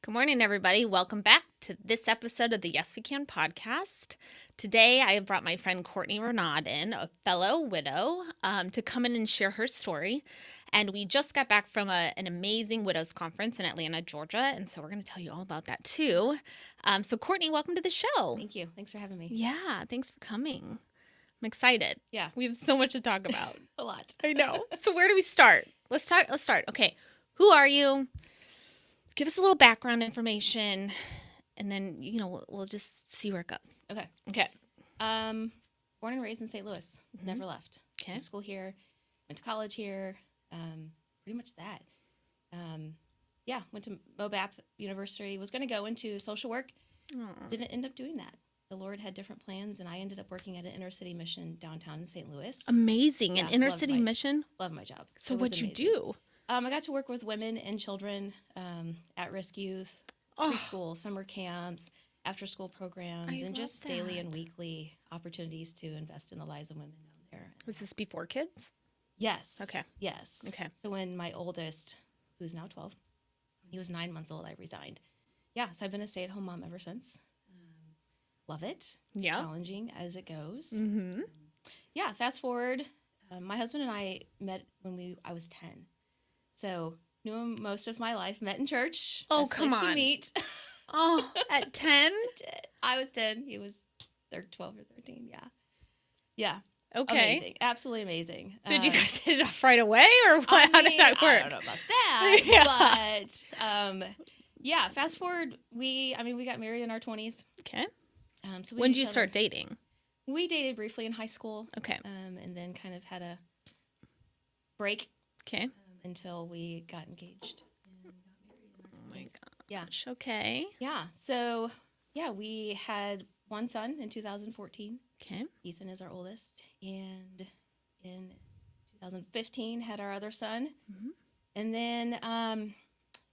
Good morning, everybody. Welcome back to this episode of the Yes We Can podcast. Today, I have brought my friend Courtney Renaud in, a fellow widow, to come in and share her story. And we just got back from an amazing widows conference in Atlanta, Georgia. And so we're going to tell you all about that too. So Courtney, welcome to the show. Thank you. Thanks for having me. Yeah, thanks for coming. I'm excited. Yeah. We have so much to talk about. A lot. I know. So where do we start? Let's start. Okay. Who are you? Give us a little background information, and then, we'll just see where it goes. Okay. Born and raised in St. Louis. Mm-hmm. Never left. Okay. Went to school here. Went to college here. Pretty much that. Went to Mobap University. Was going to go into social work. Aww. Didn't end up doing that. The Lord had different plans, and I ended up working at an inner city mission downtown in St. Louis. Amazing. Yeah, An inner city mission? Love my job. So It was what'd you amazing. do? I got to work with women and children, at-risk youth, preschool, summer camps, after-school programs, and just daily and weekly opportunities to invest in the lives of women down there. Was this before kids? Yes. Okay. Yes. Okay. So when my oldest, who's now 12, he was 9 months old, I resigned. Yeah, so I've been a stay-at-home mom ever since. Love it. Yeah. Challenging as it goes. Mm-hmm. Yeah, fast forward. My husband and I met when I was 10. So knew him most of my life. Met in church. Oh, Best come place on. to meet. Oh, at 10? I was 10. He was 12 or 13. Yeah. Yeah. Okay. Amazing. Absolutely amazing. Did you guys hit it off right away, or what? How did that work? I don't know about that. Yeah. But fast forward, we got married in our 20s. Okay. So When did you start dating? We dated briefly in high school. Okay. And then kind of had a break. Okay. Until we got engaged and got married. Oh my gosh. Yeah. Okay. Yeah. So, we had one son in 2014. Okay. Ethan is our oldest. And in 2015 had our other son. Mm-hmm. And then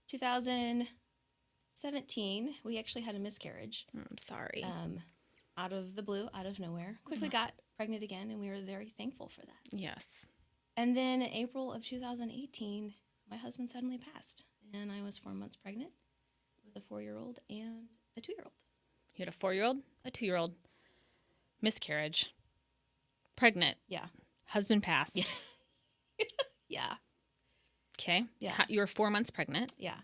2017, we actually had a miscarriage. I'm sorry. Out of the blue, out of nowhere. Quickly got pregnant again, and we were very thankful for that. Yes. And then in April of 2018, my husband suddenly passed, and I was 4 months pregnant with a 4-year-old and a 2-year-old. You had a 4-year-old, a 2-year-old, miscarriage, pregnant. Yeah. Husband passed. Yeah. Yeah. Okay. Yeah. You were 4 months pregnant. Yeah.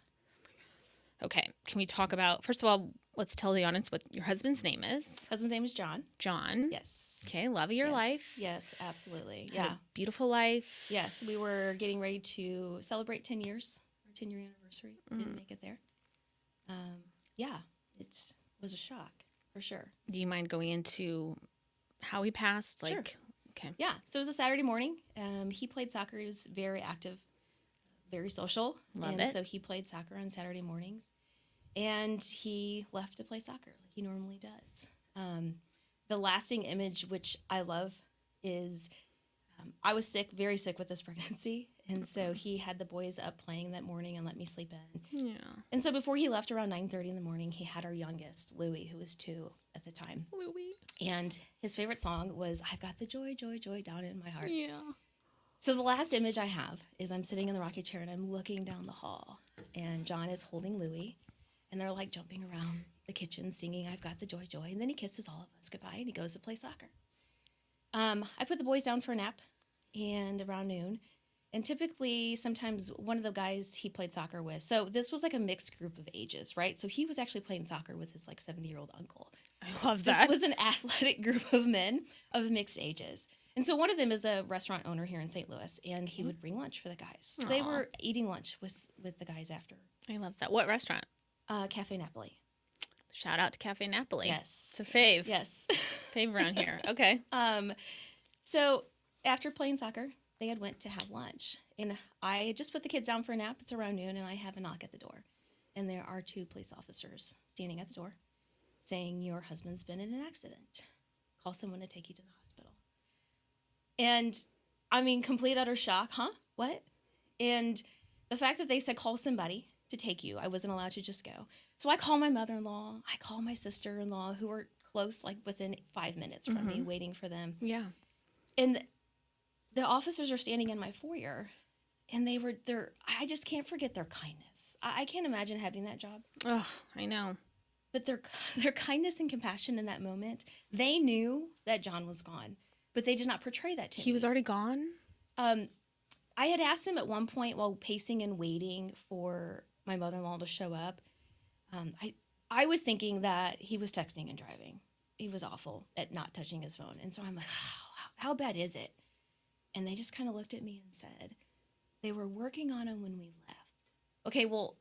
Okay. Can we talk about, first of all, let's tell the audience what your husband's name is. Husband's name is John. John. Yes. Okay. Love of your life. Yes, absolutely. Had Yeah. a beautiful life. Yes, we were getting ready to celebrate 10 years, our 10-year anniversary. Didn't make it there. It was a shock, for sure. Do you mind going into how he passed? Sure. Okay. Yeah, so it was a Saturday morning. He played soccer. He was very active, very social. Love and it. so he played soccer on Saturday mornings. And he left to play soccer like he normally does. The lasting image, which I love, is I was sick, very sick with this pregnancy. And so he had the boys up playing that morning and let me sleep in. Yeah. And so before he left around 9:30 in the morning, he had our youngest, Louie, who was 2 at the time. Louie. And his favorite song was, "I've got the joy, joy, joy down in my heart." Yeah. So the last image I have is I'm sitting in the rocking chair and I'm looking down the hall. And John is holding Louie. And they're like jumping around the kitchen singing, "I've got the joy, joy." And then he kisses all of us goodbye and he goes to play soccer. I put the boys down for a nap and around noon. And typically, sometimes one of the guys he played soccer with, so this was like a mixed group of ages, right? So he was actually playing soccer with his 70-year-old uncle. I love that. This was an athletic group of men of mixed ages. And so one of them is a restaurant owner here in St. Louis, and he would bring lunch for the guys. So they were eating lunch with the guys after. I love that. What restaurant? Cafe Napoli. Shout out to Cafe Napoli. Yes. It's a fave. Yes. Fave around here. Okay. So after playing soccer, they had went to have lunch. And I had just put the kids down for a nap. It's around noon, and I have a knock at the door. And there are 2 police officers standing at the door saying, "Your husband's been in an accident. Call someone to take you to the hospital." And, complete utter shock. Huh? What? And the fact that they said, "Call somebody to take you," I wasn't allowed to just go. So I call my mother-in-law. I call my sister-in-law, who were close, like within 5 minutes from me, waiting for them. Yeah. And the officers are standing in my foyer, And I just can't forget their kindness. I can't imagine having that job. Oh, I know. But their kindness and compassion in that moment, they knew that John was gone, but they did not portray that to me. He was already gone? I had asked them at one point while pacing and waiting for my mother-in-law to show up. I was thinking that he was texting and driving. He was awful at not touching his phone. And so I'm like, how bad is it? And they just kind of looked at me and said, they were working on him when we left. Okay, well,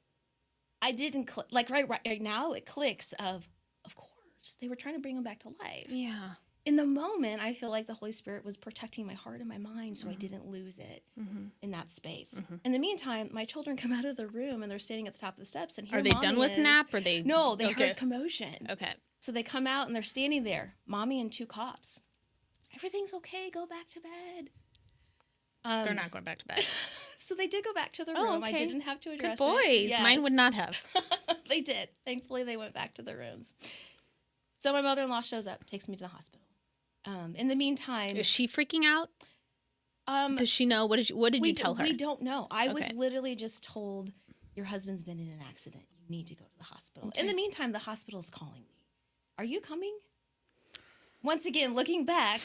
I didn't click. Like right now, it clicks of course, they were trying to bring him back to life. Yeah. In the moment, I feel like the Holy Spirit was protecting my heart and my mind so I didn't lose it in that space. In the meantime, my children come out of the room and they're standing at the top of the steps. And here Are they done with nap? Or they? No, they heard commotion. Okay. So they come out and they're standing there, mommy and two cops. Everything's okay. Go back to bed. They're not going back to bed. So they did go back to the room. Okay. I didn't have to address Good boys. it. Yes. Mine would not have. They did. Thankfully, they went back to their rooms. So my mother-in-law shows up, takes me to the hospital. In the meantime, Is she freaking out? Does she know? What did you tell her? We don't know. I was literally just told, your husband's been in an accident. You need to go to the hospital. Okay. In the meantime, the hospital's calling me. Are you coming? Once again, looking back,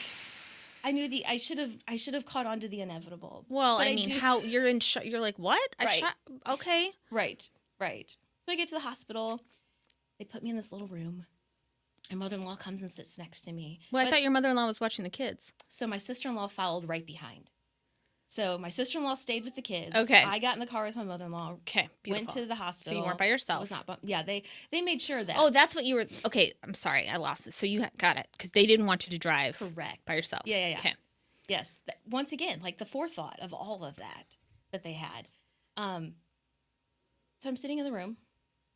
I knew I should have caught on to the inevitable. Well, I mean, how you're in you're like, what? Right. Okay. Right. So I get to the hospital. They put me in this little room. My mother-in-law comes and sits next to me. Well, I thought your mother-in-law was watching the kids. So my sister-in-law followed right behind. So my sister-in-law stayed with the kids. Okay. I got in the car with my mother-in-law. Okay, beautiful. Went to the hospital. So you weren't by yourself. I was not. Yeah, they made sure that. Oh, that's what you were. Okay, I'm sorry, I lost it. So you got it because they didn't want you to drive. Correct. By yourself. Yeah. Okay. Yes. Once again, like the forethought of all of that they had. So I'm sitting in the room,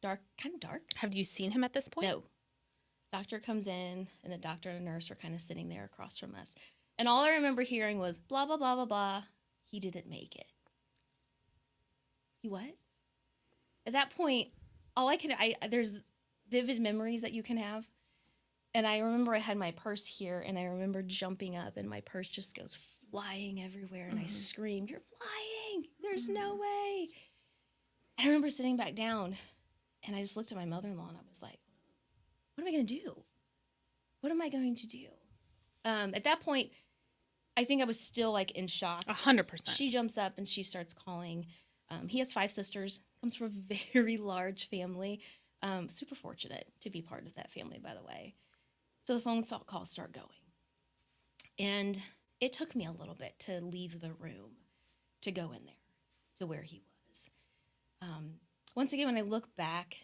kind of dark. Have you seen him at this point? No. Doctor comes in, and a doctor and a nurse are kind of sitting there across from us. And all I remember hearing was, blah, blah, blah, blah, blah. He didn't make it. He what? At that point, there's vivid memories that you can have. And I remember I had my purse here, and I remember jumping up, and my purse just goes flying everywhere. And I scream, you're flying. There's no way. And I remember sitting back down, and I just looked at my mother-in-law, and I was like, what am I going to do? What am I going to do? At that point, I think I was still like in shock. 100%. She jumps up and she starts calling. He has 5 sisters, comes from a very large family. Super fortunate to be part of that family, by the way. So the phone calls start going. And it took me a little bit to leave the room to go in there to where he was. Once again, when I look back,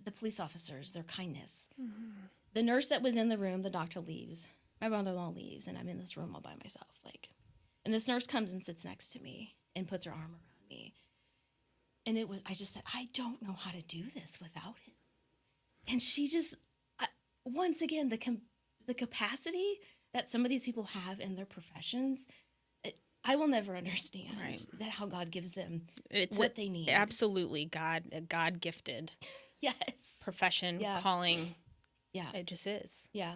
the police officers, their kindness. The nurse that was in the room, the doctor leaves. My mother-in-law leaves, and I'm in this room all by myself. And this nurse comes and sits next to me and puts her arm around me. And I just said, I don't know how to do this without him. And she just, once again, the capacity that some of these people have in their professions, I will never understand that how God gives them what they need. Absolutely, God gifted. Yes. Profession, calling. Yeah. It just is. Yeah.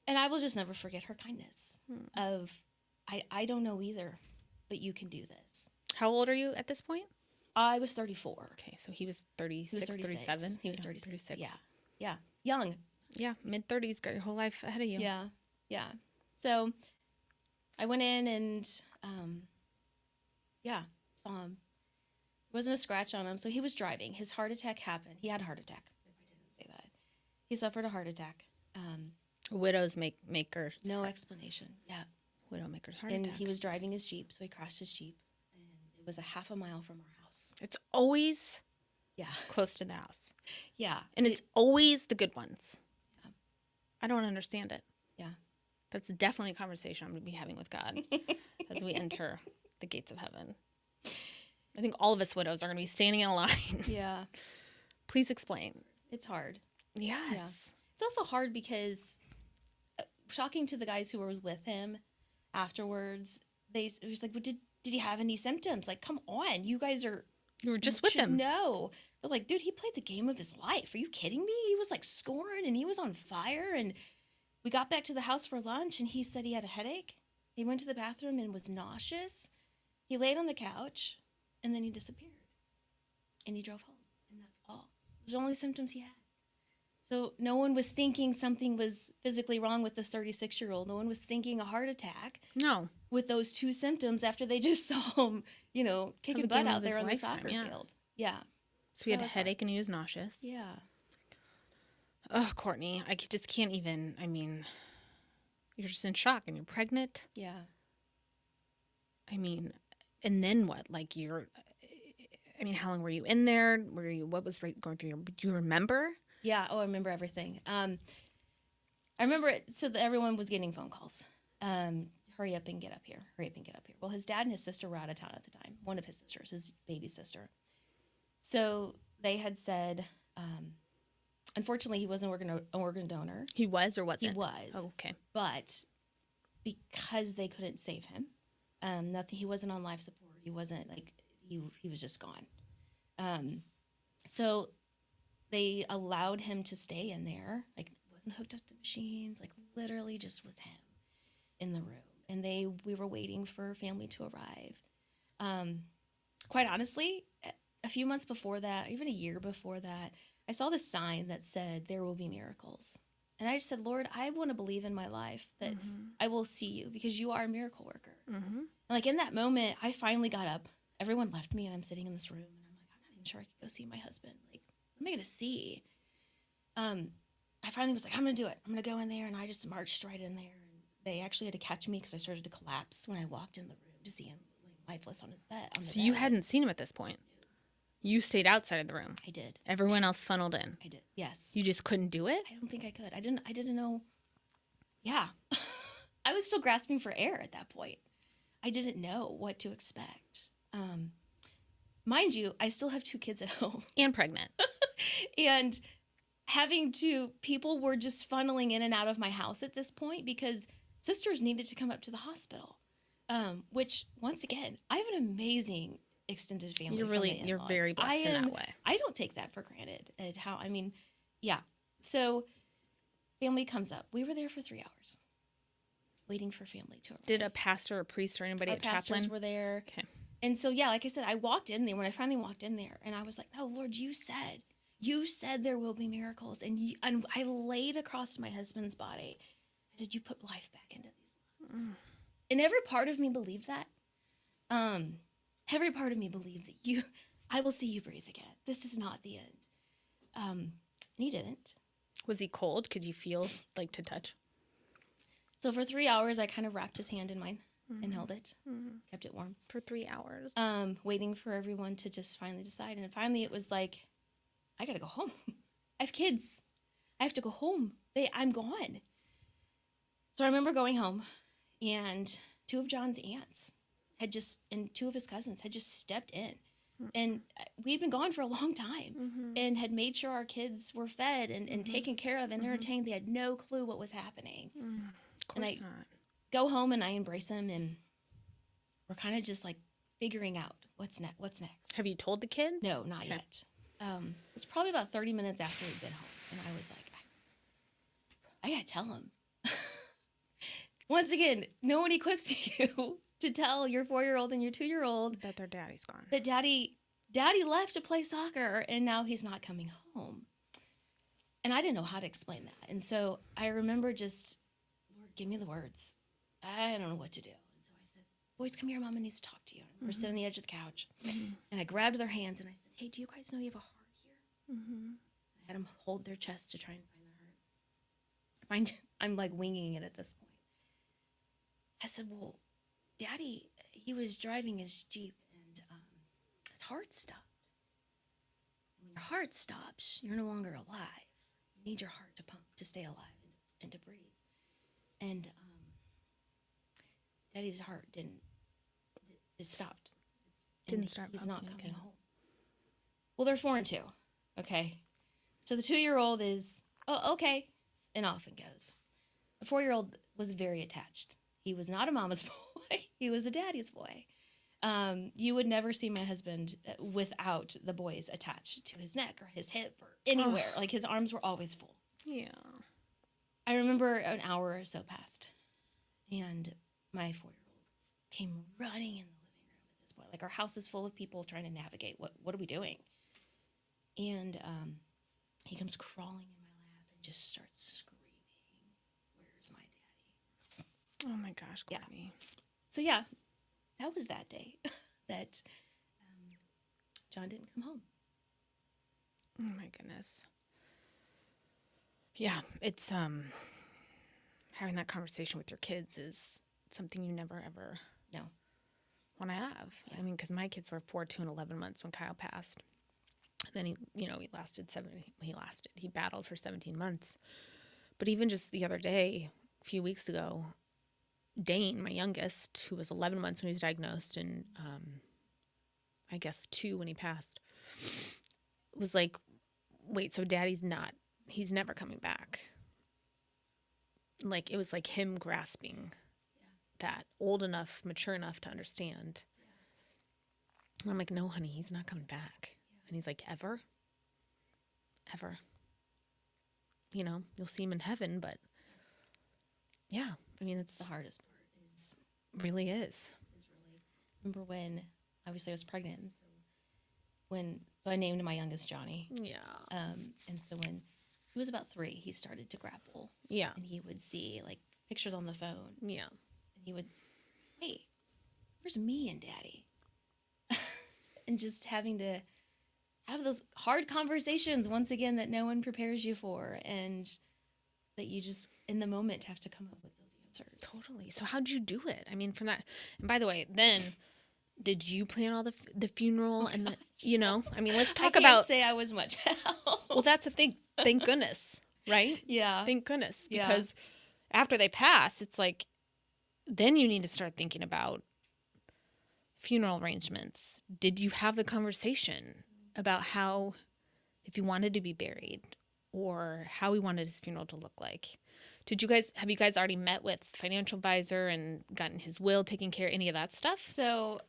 And I will just never forget her kindness of, I don't know either, but you can do this. How old are you at this point? I was 34. Okay, so he was 36, 37? He was 36. 36. Yeah. Young. Yeah, mid-30s, got your whole life ahead of you. Yeah. So I went in and, saw him. There wasn't a scratch on him, so he was driving. His heart attack happened. He had a heart attack, if I didn't say that. He suffered a heart attack. Widows makers. No explanation. Yeah. Widowmaker's heart And attack. he was driving his Jeep, so he crashed his Jeep. And it was a half a mile from our house. It's always Yeah. close to the house. Yeah. And it's always the good ones. Yeah. I don't understand it. Yeah. That's definitely a conversation I'm going to be having with God as we enter the gates of heaven. I think all of us widows are going to be standing in a line. Yeah. Please explain. It's hard. Yes. Yeah. It's also hard because, shocking to the guys who were with him afterwards, it was like, well, did he have any symptoms? Like, come on, you guys are... You were just with him. No. They're like, dude, he played the game of his life. Are you kidding me? He was like scoring and he was on fire. And we got back to the house for lunch and he said he had a headache. He went to the bathroom and was nauseous. He laid on the couch, and then he disappeared. And he drove home, and that's all. Those are the only symptoms he had. So no one was thinking something was physically wrong with this 36-year-old. No one was thinking a heart attack. No. With those two symptoms after they just saw him, kicking butt out there on the soccer field. Yeah. So he had a headache and he was nauseous. Yeah. Oh, Courtney, I just can't even. I mean, you're just in shock and you're pregnant. Yeah. I mean, and then what? Like how long were you in there? What was going through do you remember? Yeah. Oh, I remember everything. I remember it. So that everyone was getting phone calls. Hurry up and get up here. Hurry up and get up here. Well, his dad and his sister were out of town at the time. One of his sisters, his baby sister. So they had said, unfortunately, he wasn't an organ donor. He was or wasn't? He was. Oh, okay. But because they couldn't save him, nothing. He wasn't on life support. He wasn't he was just gone. So they allowed him to stay in there. Wasn't hooked up to machines. Literally just was him in the room. And we were waiting for family to arrive. Quite honestly, a few months before that, even a year before that, I saw this sign that said, "There will be miracles." And I just said, "Lord, I want to believe in my life that I will see you because you are a miracle worker." Mm-hmm. And in that moment, I finally got up. Everyone left me, and I'm sitting in this room, and I'm like, I'm not even sure I could go see my husband. What am I going to see? I finally was like, I'm going to do it. I'm going to go in there, and I just marched right in there. And they actually had to catch me because I started to collapse when I walked in the room to see him lifeless on his bed. So you hadn't seen him at this point? You stayed outside of the room? I did. Everyone else funneled in? I did, yes. You just couldn't do it? I don't think I could. I didn't know. Yeah. I was still grasping for air at that point. I didn't know what to expect. Mind you, I still have 2 kids at home. And pregnant. And people were just funneling in and out of my house at this point because sisters needed to come up to the hospital. Which, once again, I have an amazing extended family. You're very blessed in that way. I don't take that for granted. Yeah. So family comes up. We were there for 3 hours waiting for family to arrive. Did a pastor or priest or anybody, Our a chaplain? pastors were there. Okay. And so, yeah, like I said, I walked in there when I finally walked in there and I was like, "No, Lord, you said there will be miracles." And I laid across my husband's body. I said, "You put life back into these lungs." And every part of me believed that. Every part of me believed that I will see you breathe again. This is not the end. And he didn't. Was he cold? Could you feel to touch? So for 3 hours, I kind of wrapped his hand in mine and held it, kept it warm. For 3 hours. Waiting for everyone to just finally decide. And finally it was like, I got to go home. I have kids. I have to go home. I'm gone. So I remember going home and 2 of John's aunts and 2 of his cousins had just stepped in. And we'd been gone for a long time and had made sure our kids were fed and taken care of and entertained. They had no clue what was happening. Of course not. Go home and I embrace him and we're kind of just figuring out what's next. Have you told the kids? No, not yet. It was probably about 30 minutes after we'd been home. And I was like, I got to tell him. Once again, no one equips you to tell your 4-year-old and your 2-year-old that their daddy's gone. That daddy left to play soccer and now he's not coming home. And I didn't know how to explain that. And so I remember just, Lord, give me the words. I don't know what to do. And so I said, "Boys, come here. Mama needs to talk to you." We're sitting on the edge of the couch. And I grabbed their hands and I said, "Hey, do you guys know you have a heart here?" I had them hold their chest to try and find the heart. I'm winging it at this point. I said, "Well, Daddy, he was driving his Jeep and his heart stopped. When your heart stops, you're no longer alive. You need your heart to pump to stay alive and to breathe." And Daddy's heart it stopped. Didn't start He's not pumping coming again. home. Well, they're 4 and 2. Okay. So the 2-year-old is, "Oh, okay," and off it goes. The 4-year-old was very attached. He was not a mama's boy. He was a daddy's boy. You would never see my husband without the boys attached to his neck or his hip or anywhere. His arms were always full. Yeah. I remember an hour or so passed, and my 4-year-old came running in the living room with Like, our house is full of people trying to navigate. What are we doing? And he comes crawling in my lap and just starts screaming, "Where's my daddy?" Oh my gosh, Yeah. Courtney. So yeah, that was that day that John didn't come home. Oh my goodness. Yeah, it's having that conversation with your kids is something you never ever No. want to have. Yeah. I mean, because my kids were 4, 2, and 11 months when Kyle passed. And then he battled for 17 months. But even just the other day, a few weeks ago, Dane, my youngest, who was 11 months when he was diagnosed, and I guess 2 when he passed, was like, wait, so he's never coming back. Like, it was like him grasping that, old enough, mature enough to understand. And I'm like, no, honey, he's not coming back. And he's like, ever? Ever. You know, you'll see him in heaven, but yeah, I mean, it's The hardest part is really is. really, remember when, obviously I was pregnant, and so I named my youngest Johnny. Yeah. And so when he was about 3, he started to grapple. Yeah. And he would see, like, pictures on the phone. Yeah. And he would, hey, where's me and Daddy? And just having to have those hard conversations, once again, that no one prepares you for. And that you just, in the moment, have to come up with those answers. Totally. So how'd you do it? I mean, from that, and by the way, then did you plan all the funeral and the, I mean, let's talk I about. can't say I was much help. Well, that's the thing. Thank goodness, right? Yeah. Thank goodness, Yeah. because after they pass, it's like, then you need to start thinking about funeral arrangements. Did you have the conversation about how, if you wanted to be buried, or how we wanted his funeral to look like? Have you guys already met with financial advisor and gotten his will taken care of, any of that stuff? So,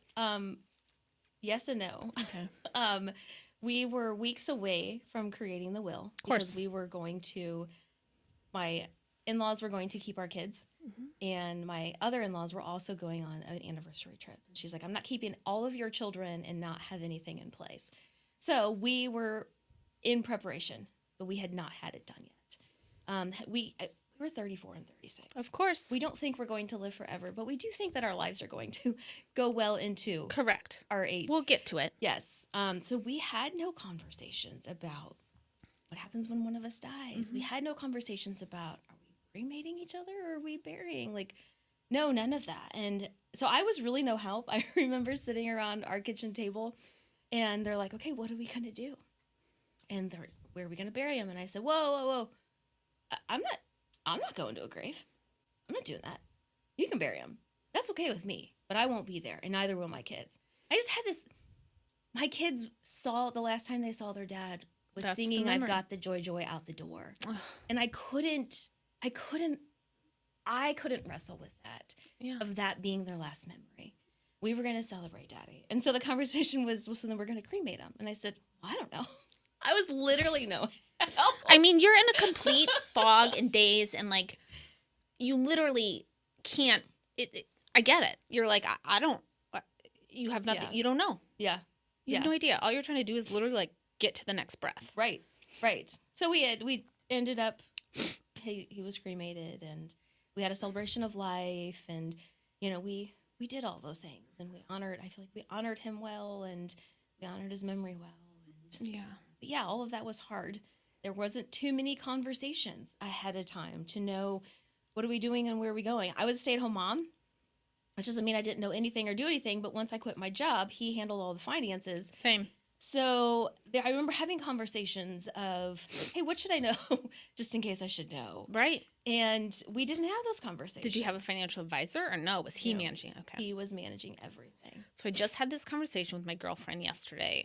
yes and no. Okay. We were weeks away from creating the will. Of course. Because my in-laws were going to keep our kids. Mm-hmm. And my other in-laws were also going on an anniversary trip. And she's like, I'm not keeping all of your children and not have anything in place. So we were in preparation, but we had not had it done yet. We were 34 and 36. Of course. We don't think we're going to live forever, but we do think that our lives are going to go well into Correct. our age. We'll get to it. Yes. So we had no conversations about what happens when one of us dies. Mm-hmm. We had no conversations about, are we cremating each other or are we burying? Like, no, none of that. And so I was really no help. I remember sitting around our kitchen table and they're like, okay, what are we going to do? And they're, where are we going to bury him? And I said, whoa. I'm not going to a grave. I'm not doing that. You can bury him. That's okay with me, but I won't be there, and neither will my kids. I just had this, my kids the last time they saw their dad was That's singing, the I've memory. got the joy out the door. Ugh. And I couldn't wrestle with that, Yeah. of that being their last memory. We were going to celebrate Daddy. And so the conversation was, well, so then we're going to cremate him. And I said, well, I don't know. I was literally no help. I mean, you're in a complete fog and daze, and like, you literally can't. I get it. You're like, I don't. You have nothing. Yeah. You don't know. Yeah. You have no idea. All you're trying to do is literally like get to the next breath. Right. So we ended up, he was cremated, and we had a celebration of life, and we did all those things, and I feel like we honored him well, and we honored his memory well. And Yeah. but yeah, all of that was hard. There wasn't too many conversations ahead of time to know what are we doing and where are we going. I was a stay-at-home mom, which doesn't mean I didn't know anything or do anything, but once I quit my job, he handled all the finances. Same. So I remember having conversations of, hey, what should I know just in case I should know? Right. And we didn't have those conversations. Did you have a financial advisor or no? Was he No. managing? Okay. He was managing everything. So I just had this conversation with my girlfriend yesterday.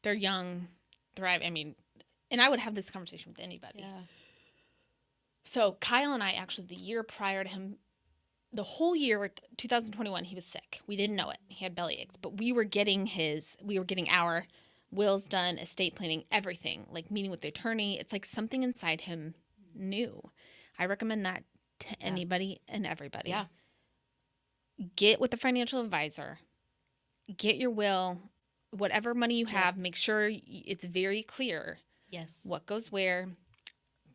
They're young, thrive. I mean, and I would have this conversation with anybody. Yeah. So Kyle and I, actually, the year prior to him, the whole year, 2021, he was sick. We didn't know it. He had belly aches, but we were getting our wills done, estate planning, everything, like meeting with the attorney. It's like something inside him knew. I recommend that to anybody and everybody. Yeah. Get with a financial advisor. get your will, whatever money you Yep. have, make sure it's very clear Yes. what goes where,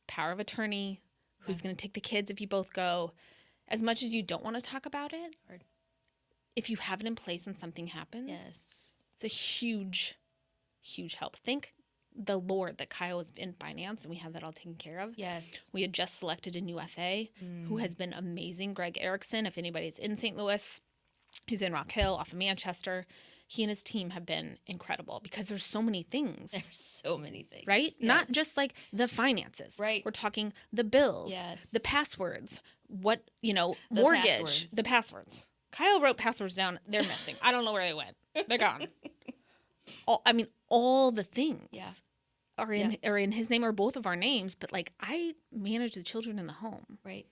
power of attorney, who's Yeah. going to take the kids if you both go. As much as you don't want to talk about it, Hard. if you have it in place and something happens, Yes. it's a huge, huge help. Thank the Lord that Kyle was in finance and we had that all taken care of. Yes. We had just selected a new FA who has been amazing, Greg Erickson. If anybody's in St. Louis, he's in Rock Hill off of Manchester. He and his team have been incredible because there's so many things. There's so many things. Right? Yes. Not just like the finances. Right. We're talking the bills, Yes. the passwords, what, The mortgage, passwords. the passwords. Kyle wrote passwords down. They're missing. I don't know where they went. They're gone. All the things. Yeah. Are in his name or both of our names, but like I manage the children in the home. Right.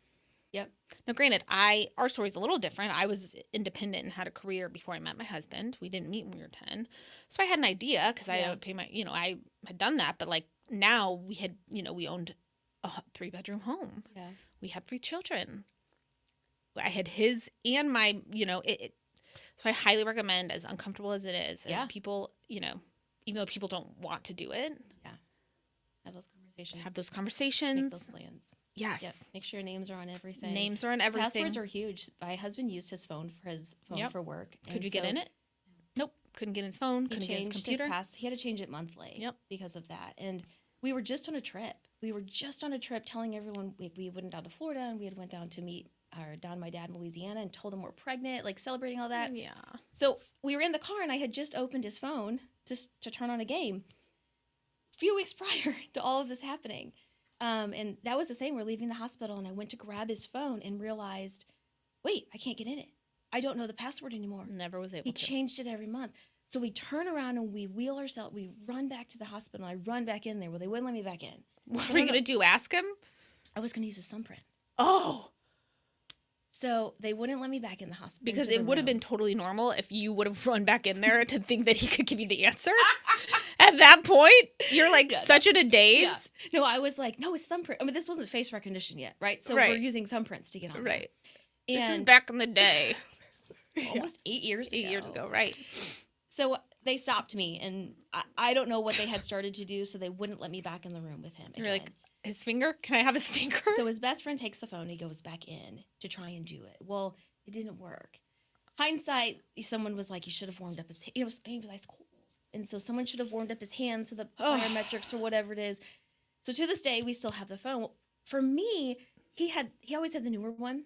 Yep. Now, granted, our story's a little different. I was independent and had a career before I met my husband. We didn't meet when we were 10, so I had an idea because I would pay my, I had done that. But like now we had, we owned a 3-bedroom home. Yeah. We had 3 children. I had his and my, so I highly recommend, as uncomfortable as it is, as people, even though people don't want to do it. Have those conversations. Make those plans. Yes. Yep. Make sure your names are on everything. Names are on everything. Passwords are huge. My husband used his phone for work. Could you get in it? Nope. Couldn't get his phone. Couldn't get his computer. He had to change it monthly. Yep. Because of that. And we were just on a trip. Telling everyone we went down to Florida and we had went down to meet my dad in Louisiana and told him we're pregnant, like celebrating all that. Yeah. So we were in the car and I had just opened his phone just to turn on a game a few weeks prior to all of this happening. And that was the thing. We're leaving the hospital and I went to grab his phone and realized, wait, I can't get in it. I don't know the password anymore. Never was able He to. changed it every month. So we turn around and we run back to the hospital. I run back in there. Well, they wouldn't let me back in. What were you going to do? Ask him? I was going to use his thumbprint. Oh. So they wouldn't let me back in the hospital. Because it would have been totally normal if you would have run back in there to think that he could give you the answer. At that point, you're like in a daze. Yeah. No, I was like, no, it's thumbprint. I mean, this wasn't face recognition yet, right? So we're using thumbprints to get on. Right. And this is back in the day. almost 8 years ago. 8 years ago, right. So they stopped me, and I don't know what they had started to do, so they wouldn't let me back in the room with him again. You're like, his finger? Can I have his finger? So his best friend takes the phone, he goes back in to try and do it. Well, it didn't work. Hindsight, someone was like, you should have warmed up his hands. He was ice cold. And so someone should have warmed up his hands so the biometrics or whatever it is. So to this day, we still have the phone. For me, he always had the newer one.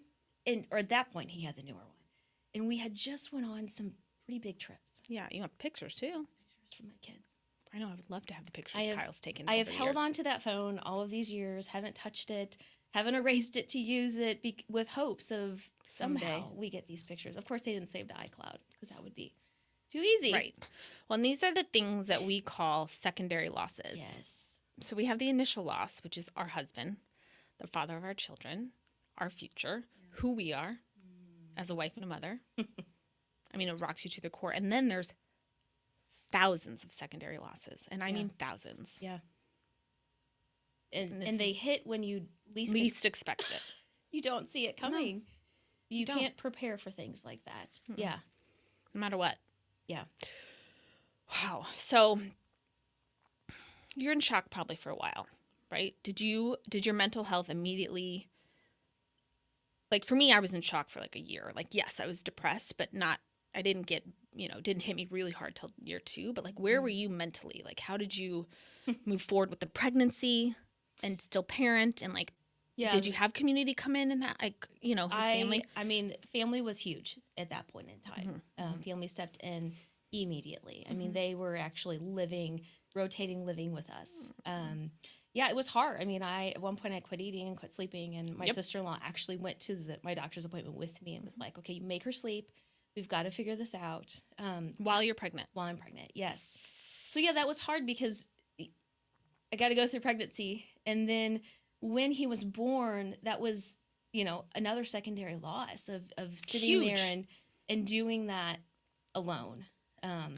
Or at that point, he had the newer one. And we had just went on some pretty big trips. Yeah, you have pictures too. Pictures from my kids. I know, I would love to have the pictures Kyle's taken. I have held on to that phone all of these years, haven't touched it, haven't erased it to use it with hopes of somehow we get these pictures. Of course, they didn't save to iCloud because that would be too easy. Right. Well, and these are the things that we call secondary losses. Yes. So we have the initial loss, which is our husband, the father of our children, our future, who we are as a wife and a mother. I mean, it rocks you to the core. And then there's thousands of secondary losses. And I mean thousands. Yeah. And they hit when you least expect it. You don't see it coming. No, you can't prepare for things like that. Mm-mm. Yeah. No matter what. Yeah. Wow. So you're in shock probably for a while, right? Did your mental health immediately, like for me, I was in shock for like a year. Like, yes, I was depressed, but I didn't get, didn't hit me really hard till year 2, but like, where were you mentally? Like, how did you move forward with the pregnancy and still parent? And like, did you have community come in and like, his family? I mean, family was huge at that point in time. Mm-hmm. Family stepped in immediately. I Mm-hmm. mean, they were actually rotating living with us. Yeah, it was hard. I mean, at one point I quit eating and quit sleeping, and my sister-in-law actually went to my doctor's appointment with me and was like, okay, make her sleep. We've got to figure this out. While you're pregnant. While I'm pregnant, yes. So yeah, that was hard because I got to go through pregnancy. And then when he was born, that was, another secondary loss of sitting there and doing that alone.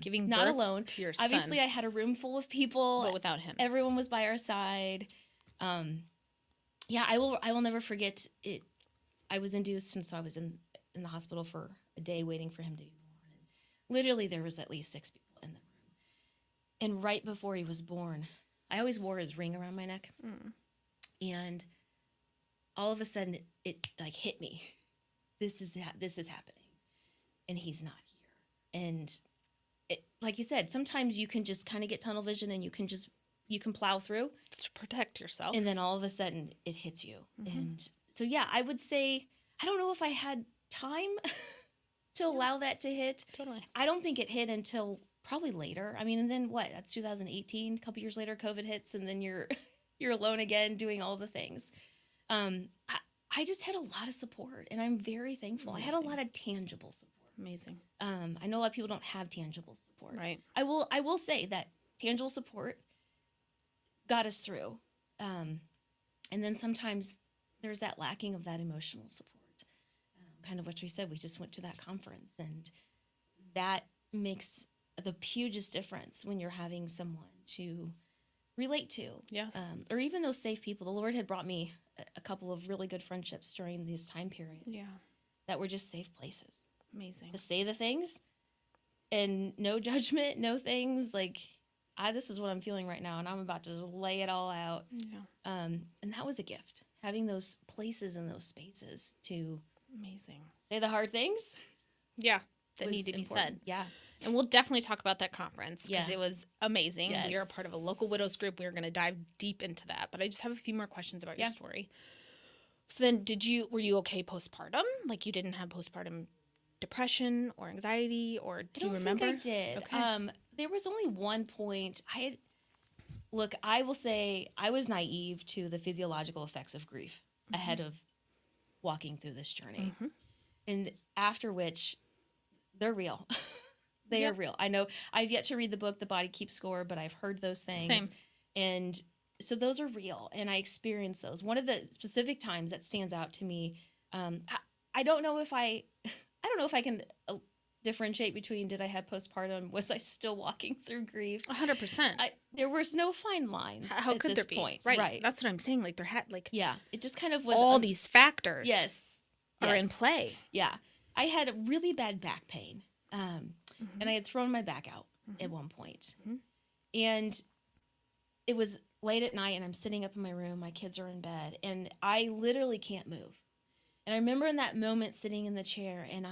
Giving not birth alone to your son. Obviously I had a room full of people, but without him. Everyone was by our side. Yeah, I will never forget it. I was induced, and so I was in the hospital for a day waiting for him to be born. And literally there was at least 6 people in the room. And right before he was born, I always wore his ring around my neck. And all of a sudden it like hit me. This is happening. And he's not here. And it, like you said, sometimes you can just kind of get tunnel vision and you can plow through. To protect yourself. And then all of a sudden it hits you. And so, yeah, I would say, I don't know if I had time to allow that to hit. Totally. I don't think it hit until probably later. I mean, and then what? That's 2018. A couple years later, COVID hits, and then you're alone again doing all the things. I just had a lot of support, and I'm very thankful. Amazing. I had a lot of tangible support. Amazing. I know a lot of people don't have tangible support. Right. I will say that tangible support got us through. And then sometimes there's that lacking of that emotional support. Kind of what we said, we just went to that conference, and that makes the hugest difference when you're having someone to relate to. Yes. Or even those safe people. The Lord had brought me a couple of really good friendships during this time period. Yeah. That were just safe places. Amazing. To say the things and no judgment, no things like, this is what I'm feeling right now, and I'm about to just lay it all out. Yeah. And that was a gift, having those places and those spaces to Amazing. say the hard things. Yeah. That was need to be important. said. Yeah. And we'll definitely talk about that conference because Yeah. it was amazing. Yes. We are a part of a local widows group. We are going to dive deep into that. But I just have a few more questions about your story. So then were you okay postpartum? Like you didn't have postpartum depression or anxiety, or do you remember? I did. Okay. There was only one point I will say I was naive to the physiological effects of grief ahead of walking through this journey. And after which, they're real. They are real. I know I've yet to read the book, The Body Keeps Score, but I've heard those things. Same. And so those are real, and I experienced those. One of the specific times that stands out to me, I don't know if I can differentiate between did I have postpartum, was I still walking through grief? 100%. There was no fine lines. How at could this there be? point. Right. That's what I'm saying. Like there had it just kind of was all these factors. Yes. Are in play. Yeah. I had a really bad back pain. And I had thrown my back out at one point. And it was late at night, and I'm sitting up in my room. My kids are in bed, and I literally can't move. And I remember in that moment sitting in the chair, and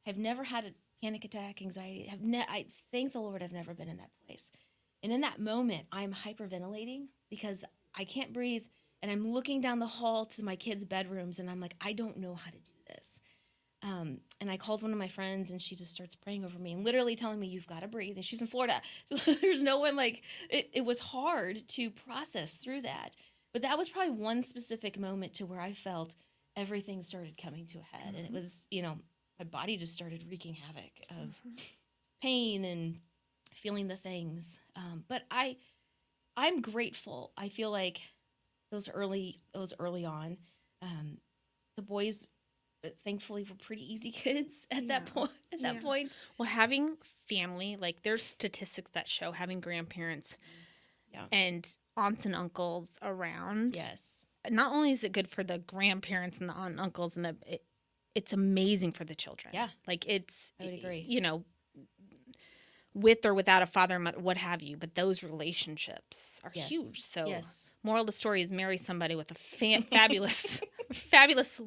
have never had a panic attack, anxiety. I thank the Lord I've never been in that place. And in that moment, I'm hyperventilating because I can't breathe, and I'm looking down the hall to my kids' bedrooms, and I'm like, I don't know how to do this. And I called one of my friends, and she just starts praying over me and literally telling me, you've got to breathe. And she's in Florida. So there's no one it was hard to process through that. But that was probably one specific moment to where I felt everything started coming to a head. And it was, my body just started wreaking havoc of pain and feeling the things. But I'm grateful. I feel like those early on, the boys thankfully were pretty easy kids at that point. Well, having family, like there's statistics that show having grandparents and aunts and uncles around. Yes. Not only is it good for the grandparents and the aunt and uncles, and it's amazing for the children. Yeah. Like I would agree. With or without a father, mother, what have you, but those relationships are huge. So, moral of the story is marry somebody with a fabulous, fabulous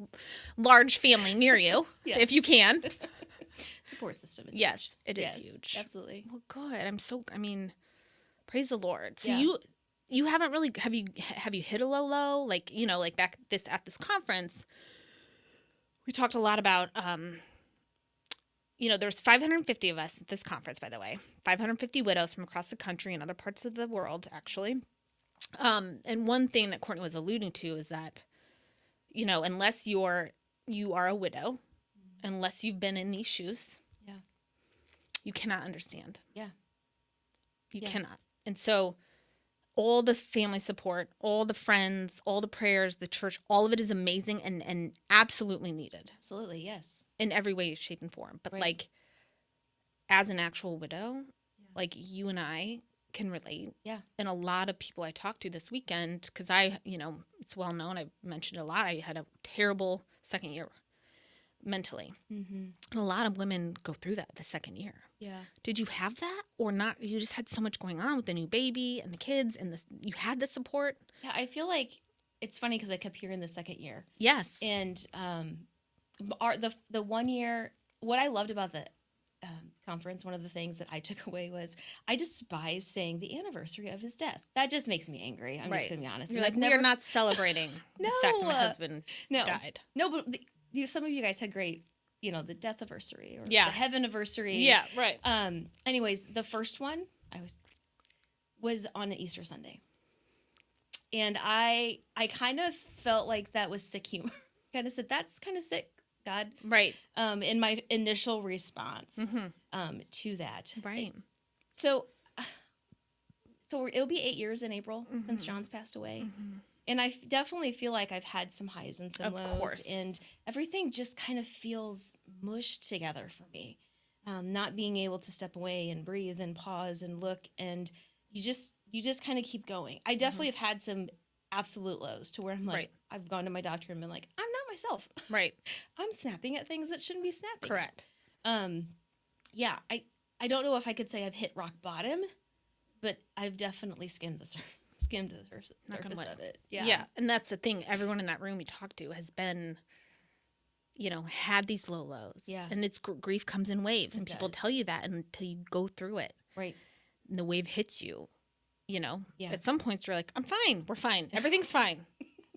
large family near you, if you can. Support system is huge. It is yes, huge. Absolutely. Well, good. Praise the Lord. So you haven't really have you hit a low? Like back at this conference, we talked a lot about. There's 550 of us at this conference, by the way, 550 widows from across the country and other parts of the world, actually. And one thing that Courtney was alluding to is that, unless you are a widow, unless you've been in these shoes, you cannot understand. Yeah. You cannot. And so all the family support, all the friends, all the prayers, the church, all of it is amazing and absolutely needed. Absolutely, yes. In every way, shape, and form. But as an actual widow, you and I can relate. Yeah. And a lot of people I talked to this weekend, because it's well known, I've mentioned it a lot, I had a terrible second year mentally. Mm-hmm. And a lot of women go through that the second year. Yeah. Did you have that or not? You just had so much going on with the new baby and the kids and you had the support? Yeah, I feel like it's funny because I kept hearing the second year. Yes. And the 1 year, what I loved about the conference, one of the things that I took away was I despise saying the anniversary of his death. That just makes me angry. I'm just going to be honest. You're And like, we are not celebrating the fact that my husband died. No, but some of you guys had great, the death anniversary or the heaven anniversary. Yeah, right. Anyways, the first one was on an Easter Sunday. And I kind of felt like that was sick humor. Kind of said, that's kind of sick, God. Right. In my initial response to that. Right. So it'll be 8 years in April since John's passed away. Mm-hmm. And I definitely feel like I've had some highs and some lows. Of course. And everything just kind of feels mushed together for me. Not being able to step away and breathe and pause and look, and you just kind of keep going. I definitely have had some absolute lows to where I'm like, I've gone to my doctor and been like, I'm not myself. Right. I'm snapping at things that shouldn't be snapping. Correct. Yeah, I don't know if I could say I've hit rock bottom, but I've definitely skimmed the surface of it. Yeah. Yeah. And that's the thing. Everyone in that room you talk to has been, had these low lows. Yeah. And it's grief comes in waves. And people tell you that until you go through it. Right. And the wave hits you, Yeah. At some points you're like, I'm fine. We're fine. Everything's fine.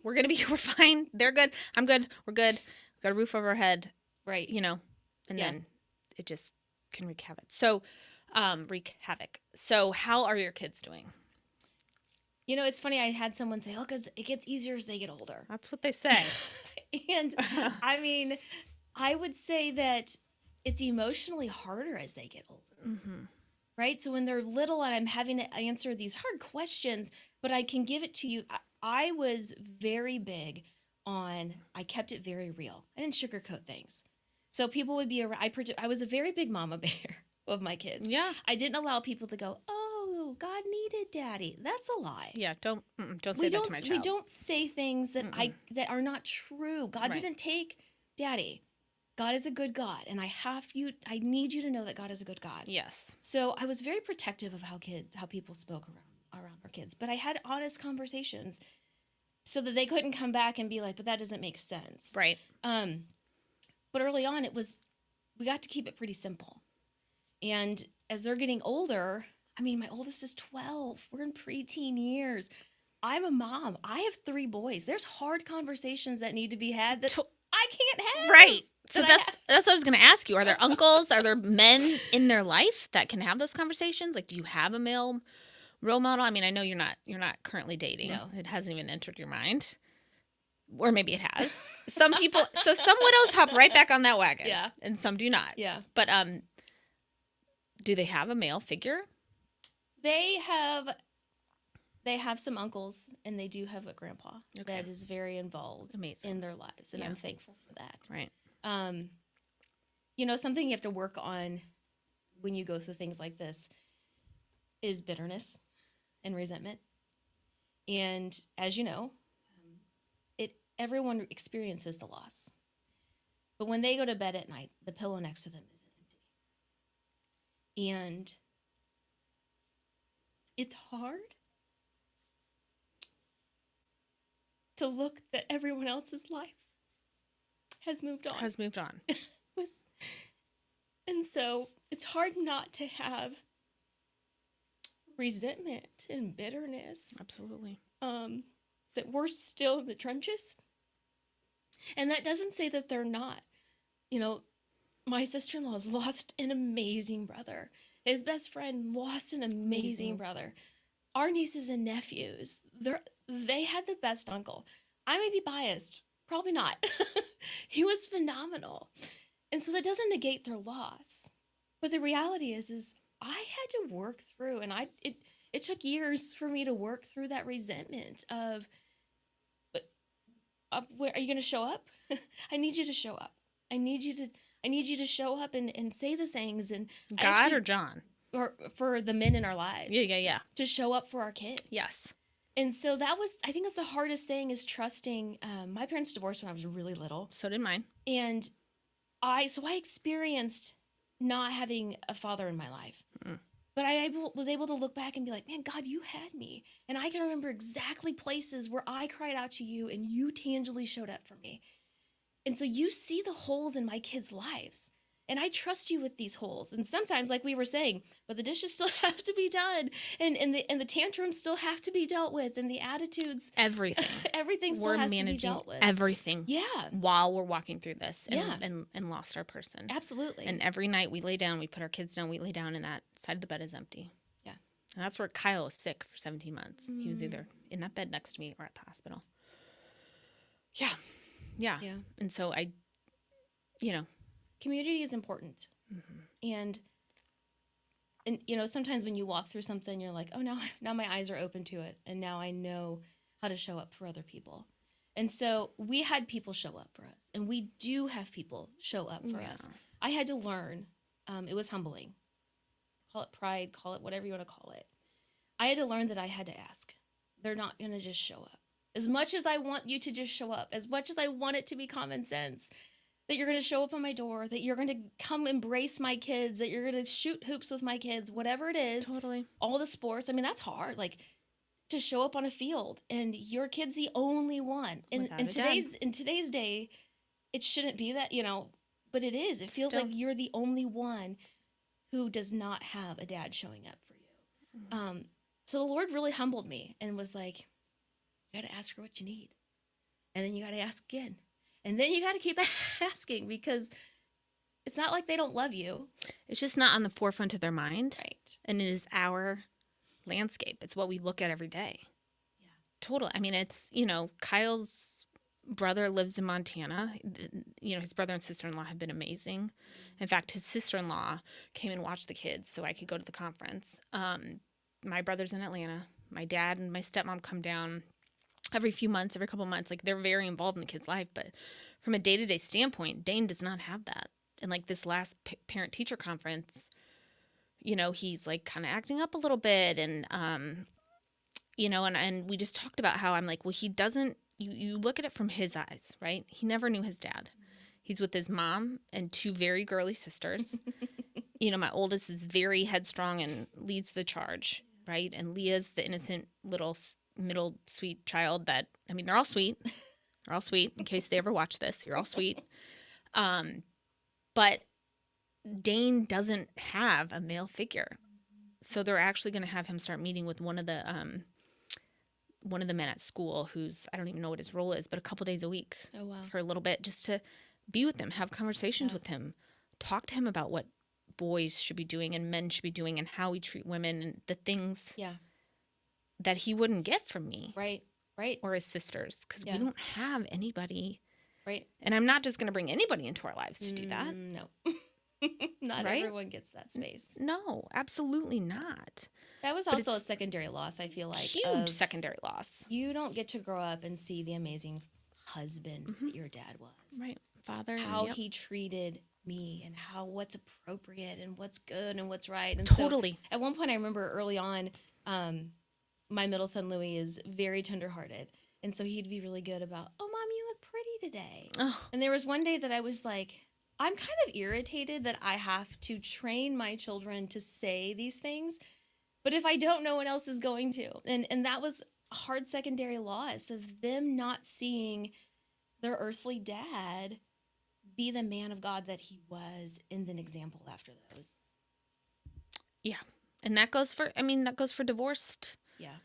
We're fine. They're good. I'm good. We're good. We've got a roof over our head. Right. And then it just can wreak havoc. So, how are your kids doing? It's funny. I had someone say, because it gets easier as they get older. That's what they say. And I mean, I would say that it's emotionally harder as they get older. Mm-hmm. Right? So when they're little and I'm having to answer these hard questions, but I can give it to you. I was very big on, I kept it very real. I didn't sugarcoat things. So people would be around. I was a very big mama bear of my kids. Yeah. I didn't allow people to go, oh, God needed daddy. That's a lie. Yeah. Don't say that to my child. We don't say things that that are not true. God didn't take daddy. God is a good God, and I need you to know that God is a good God. Yes. So I was very protective of how people spoke around our kids, but I had honest conversations so that they couldn't come back and be like, but that doesn't make sense. Right. But early on we got to keep it pretty simple. And as they're getting older, I mean, my oldest is 12. We're in preteen years. I'm a mom. I have 3 boys. There's hard conversations that need to be had that I can't have. Right. So that's what I was going to ask you. Are there uncles? Are there men in their life that can have those conversations? Like, do you have a male role model? I mean, I know you're not currently dating. No. It hasn't even entered your mind. Or maybe it has. Some widows hop right back on that wagon. Yeah. And some do not. Yeah. But do they have a male figure? They have some uncles, and they do have a grandpa that is very involved in their lives, and I'm thankful for that. Right. Something you have to work on when you go through things like this is bitterness and resentment. And as you know, everyone experiences the loss. But when they go to bed at night, the pillow next to them isn't empty. And it's hard to look that everyone else's life has moved on. And so it's hard not to have resentment and bitterness. Absolutely. That we're still in the trenches. And that doesn't say that they're not. My sister-in-law's lost an amazing brother. His best friend lost an amazing brother. Our nieces and nephews, they had the best uncle. I may be biased. Probably not. He was phenomenal. And so that doesn't negate their loss. But the reality is I had to work through, and it took years for me to work through that resentment of, where are you going to show up? I need you to show up. I need you to show up and say the things. And God or John? Or for the men in our lives. Yeah. To show up for our kids. Yes. And so I think that's the hardest thing is trusting. My parents divorced when I was really little. So did mine. And I experienced not having a father in my life. Mm. But I was able to look back and be like, man, God, you had me. And I can remember exactly places where I cried out to you and you tangibly showed up for me. And so you see the holes in my kids' lives. And I trust you with these holes. And sometimes, like we were saying, but the dishes still have to be done. And the tantrums still have to be dealt with. And the attitudes. Everything. Everything still We're has to be managing dealt with. everything. Yeah. While we're walking through this Yeah. and lost our person. Absolutely. And every night we lay down, we put our kids down, we lay down, and that side of the bed is empty. Yeah. And that's where Kyle was sick for 17 months. He was Mm. either in that bed next to me or at the hospital. Yeah. Yeah. Yeah. And so community is important. Mm-hmm. And sometimes when you walk through something, you're like, oh, now my eyes are open to it. And now I know how to show up for other people. And so we had people show up for us. And we do have people show up for us. I had to learn. It was humbling. Call it pride, call it whatever you want to call it. I had to learn that I had to ask. They're not going to just show up. As much as I want you to just show up, as much as I want it to be common sense, that you're going to show up on my door, that you're going to come embrace my kids, that you're going to shoot hoops with my kids, whatever it is. Totally. All the sports. I mean, that's hard. Like, to show up on a field and your kid's the only one. In today's day, it shouldn't be that, but it is. It feels like you're the only one who does not have a dad showing up for you. Mm-hmm. So the Lord really humbled me and was like, you got to ask her what you need. And then you got to ask again. And then you got to keep asking, because it's not like they don't love you. It's just not on the forefront of their mind. Right. And it is our landscape. It's what we look at every day. Yeah. Totally. I mean, it's, Kyle's brother lives in Montana. His brother and sister-in-law have been amazing. In fact, his sister-in-law came and watched the kids so I could go to the conference. My brother's in Atlanta. My dad and my stepmom come down every couple of months. Like, they're very involved in the kid's life. But from a day-to-day standpoint, Dane does not have that. And like this last parent-teacher conference, he's like kind of acting up a little bit. And, and we just talked about how I'm like, well, he doesn't, you look at it from his eyes, right? He never knew his dad. He's with his mom and two very girly sisters. My oldest is very headstrong and leads the charge, right? And Leah's the innocent little middle sweet child that, I mean, they're all sweet. They're all sweet in case they ever watch this. You're all sweet. But Dane doesn't have a male figure. So they're actually going to have him start meeting with one of the men at school who's, I don't even know what his role is, but a couple days a week. Oh, wow. For a little bit, just to be with him, have conversations with him, talk to him about what boys should be doing and men should be doing and how we treat women and the things that he wouldn't get from me. Right. Or his sisters, because we don't have anybody. Right. And I'm not just going to bring anybody into our lives to do that. No. Not everyone gets that space. No, absolutely not. That was also a secondary loss, I feel like. Huge secondary loss. You don't get to grow up and see the amazing husband that your dad was. Right. Father. How he treated me and what's appropriate and what's good and what's right. And totally. So at one point, I remember early on, my middle son, Louis, is very tenderhearted. And so he'd be really good about, oh, Mom, you look pretty today. Oh. And there was one day that I was like, I'm kind of irritated that I have to train my children to say these things. But if I don't, no one else is going to. And that was a hard secondary loss of them not seeing their earthly dad be the man of God that he was and an example after those. Yeah. And that goes for divorced. Yeah.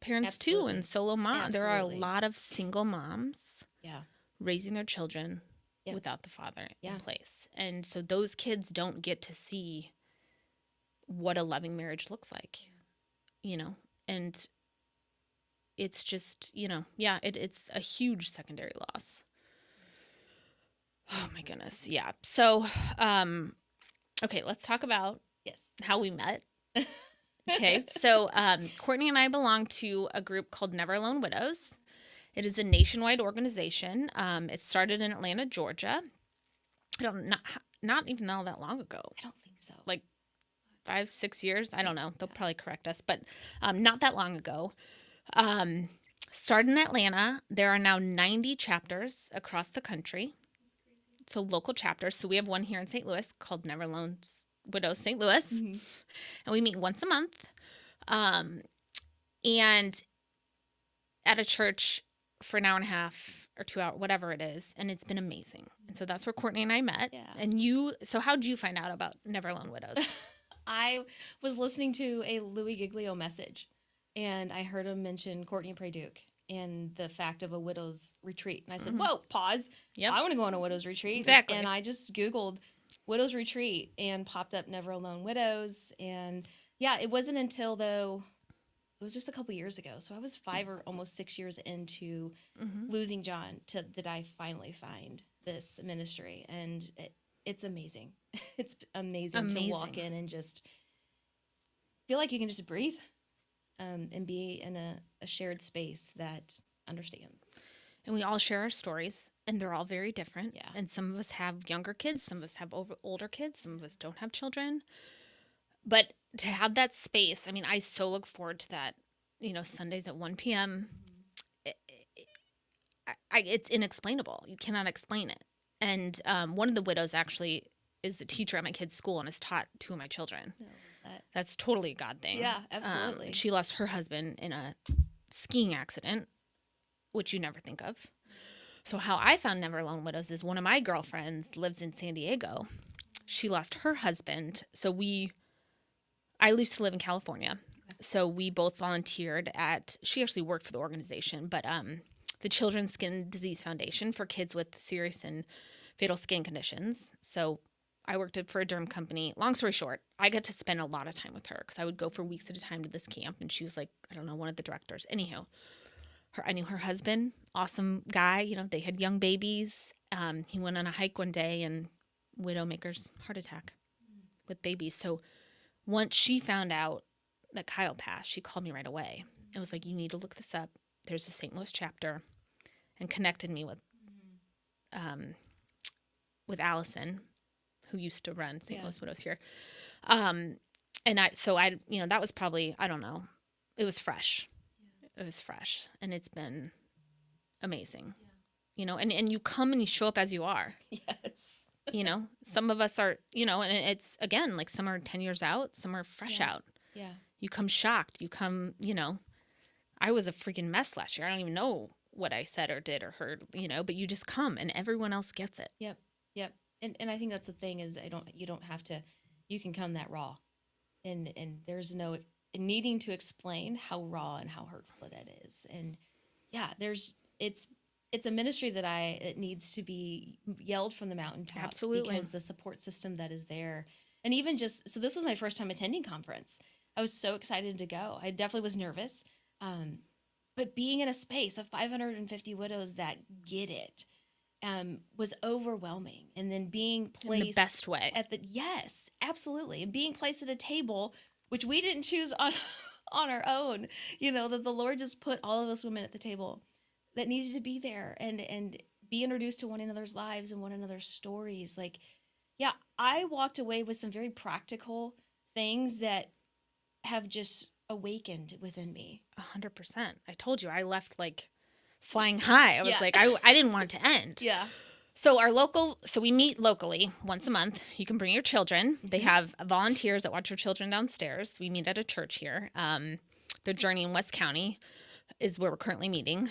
Parents too, and solo moms. There are a lot of single moms raising their children without the father in place. And so those kids don't get to see what a loving marriage looks like, and it's just, it's a huge secondary loss. Oh my goodness. Yeah. So, okay, let's talk about how we met. Okay. So, Courtney and I belong to a group called Never Alone Widows. It is a nationwide organization. It started in Atlanta, Georgia. Not even all that long ago. I don't think so. Like 5-6 years. I don't know. They'll probably correct us, but not that long ago. Started in Atlanta. There are now 90 chapters across the country. So local chapters. So we have one here in St. Louis called Never Alone Widows St. Louis. Mhm. And we meet once a month. And at a church for an hour and a half or 2 hours, whatever it is. And it's been amazing. And so that's where Courtney and I met. Yeah. And so how did you find out about Never Alone Widows? I was listening to a Louis Giglio message, and I heard him mention Courtney Pray Duke and the fact of a widow's retreat. And I said, whoa, pause. Yep. I want to go on a widow's retreat. Exactly. And I just Googled widow's retreat and popped up Never Alone Widows. And yeah, it wasn't until, though, it was just a couple years ago. So I was 5 or almost 6 years into losing John that I finally find this ministry. And it's amazing. It's amazing to walk in and just feel like you can just breathe and be in a shared space that understands. And we all share our stories, and they're all very different. Yeah. And some of us have younger kids, some of us have older kids, some of us don't have children. But to have that space, I mean, I so look forward to that, Sundays at 1 p.m. It's inexplainable. You cannot explain it. And one of the widows actually is a teacher at my kid's school and has taught 2 of my children. That's totally a God thing. Yeah, absolutely. She lost her husband in a skiing accident, which you never think of. So how I found Never Alone Widows is one of my girlfriends lives in San Diego. She lost her husband. So I used to live in California. So we both volunteered she actually worked for the organization, but the Children's Skin Disease Foundation for kids with serious and fatal skin conditions. So I worked for a derm company. Long story short, I got to spend a lot of time with her because I would go for weeks at a time to this camp, and she was like, I don't know, one of the directors. Anyhow, I knew her husband, awesome guy. They had young babies. He went on a hike one day, and widowmaker's heart attack with babies. So once she found out that Kyle passed, she called me right away. It was like, you need to look this up. There's a St. Louis chapter, and connected me with Allison, who used to run St. Louis Widows here. And that was probably, I don't know, it was fresh. Yeah. It was fresh, and it's been amazing. Yeah. And you come and you show up as you are. Yes. Some of us are, and it's, again, like some are 10 years out, some are fresh out. Yeah. You come shocked. You come, I was a freaking mess last year. I don't even know what I said or did or heard, but you just come and everyone else gets it. Yep. And I think that's the thing is you don't have to, you can come that raw, and there's no needing to explain how raw and how hurtful that is. And yeah, it's a ministry that it needs to be yelled from the mountaintops. Absolutely. Because the support system that is there. And even so this was my first time attending conference. I was so excited to go. I definitely was nervous. But being in a space of 550 widows that get it was overwhelming. And then being placed in the best way. Yes, absolutely. And being placed at a table, which we didn't choose on our own, that the Lord just put all of us women at the table that needed to be there and be introduced to one another's lives and one another's stories. Like, yeah, I walked away with some very practical things that have just awakened within me. 100%. I told you, I left like flying high. I was like, I didn't want it to end. Yeah. So we meet locally once a month. You can bring your children. They have volunteers that watch your children downstairs. We meet at a church here. The Journey in West County is where we're currently meeting.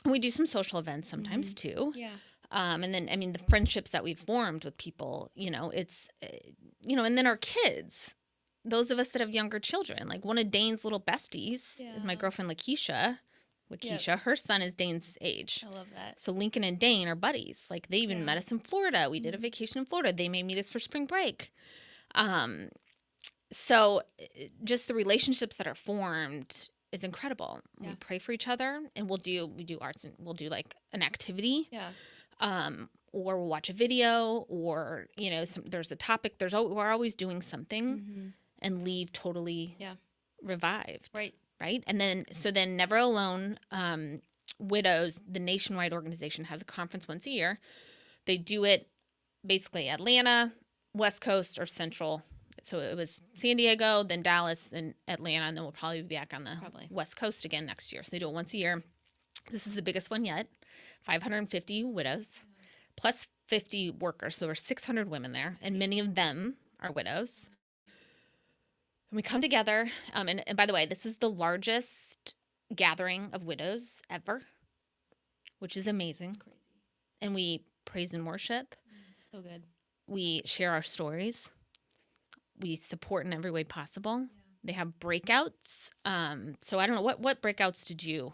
We do some social events sometimes too. Yeah. And then, I mean, the friendships that we've formed with people, it's, and then our kids, those of us that have younger children, like one of Dane's little besties is my girlfriend, Lakeisha. Her son is Dane's age. I love that. So Lincoln and Dane are buddies. Like they even met us in Florida. We did a vacation in Florida. They may meet us for spring break. So just the relationships that are formed is incredible. Yeah. We pray for each other, and we do arts, and we'll do like an activity. Yeah. Or we'll watch a video, or there's a topic. We're always doing something, and leave totally revived. Right. And then Never Alone Widows, the nationwide organization, has a conference once a year. They do it basically Atlanta, West Coast, or Central. So it was San Diego, then Dallas, then Atlanta, and then we'll probably be back on the West Coast again next year. So they do it once a year. This is the biggest one yet, 550 widows. plus 50 workers. So there were 600 women there, and many of them are widows. And we come together. And by the way, this is the largest gathering of widows ever, which is amazing. Crazy. And we praise and worship. So good. We share our stories. We support in every way possible. Yeah. They have breakouts. So I don't know what breakouts did you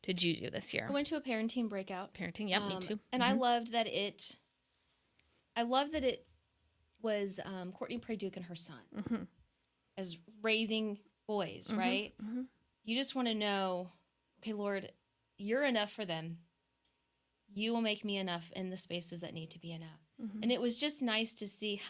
do this year? I went to a parenting breakout. Parenting, yep, me too. And I loved that it. I love that it was Courtney Duke and her son as raising boys, right? Mm-hmm. You just want to know, okay, Lord, you're enough for them. You will make me enough in the spaces that need to be enough. And it was just nice to see,